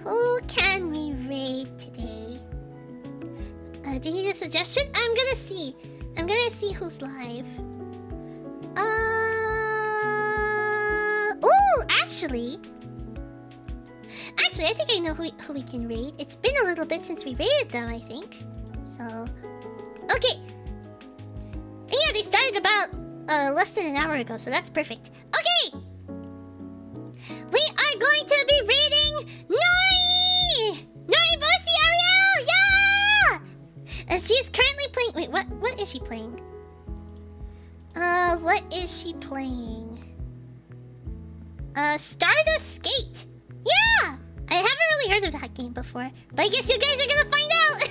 Who can we raid today? Do you need a suggestion? I'm gonna see who's live. Oh, actually, I think I know who we can raid. It's been a little bit since we raided them, I think. So, okay. And yeah, they started about less than an hour ago, so that's perfect. Okay, we are going to be Nori! Noriboshi Ariel! Yeah! She's currently playing. Wait, what is she playing? What is she playing? Stardust Skate. Yeah! I haven't really heard of that game before, but I guess you guys are gonna find out.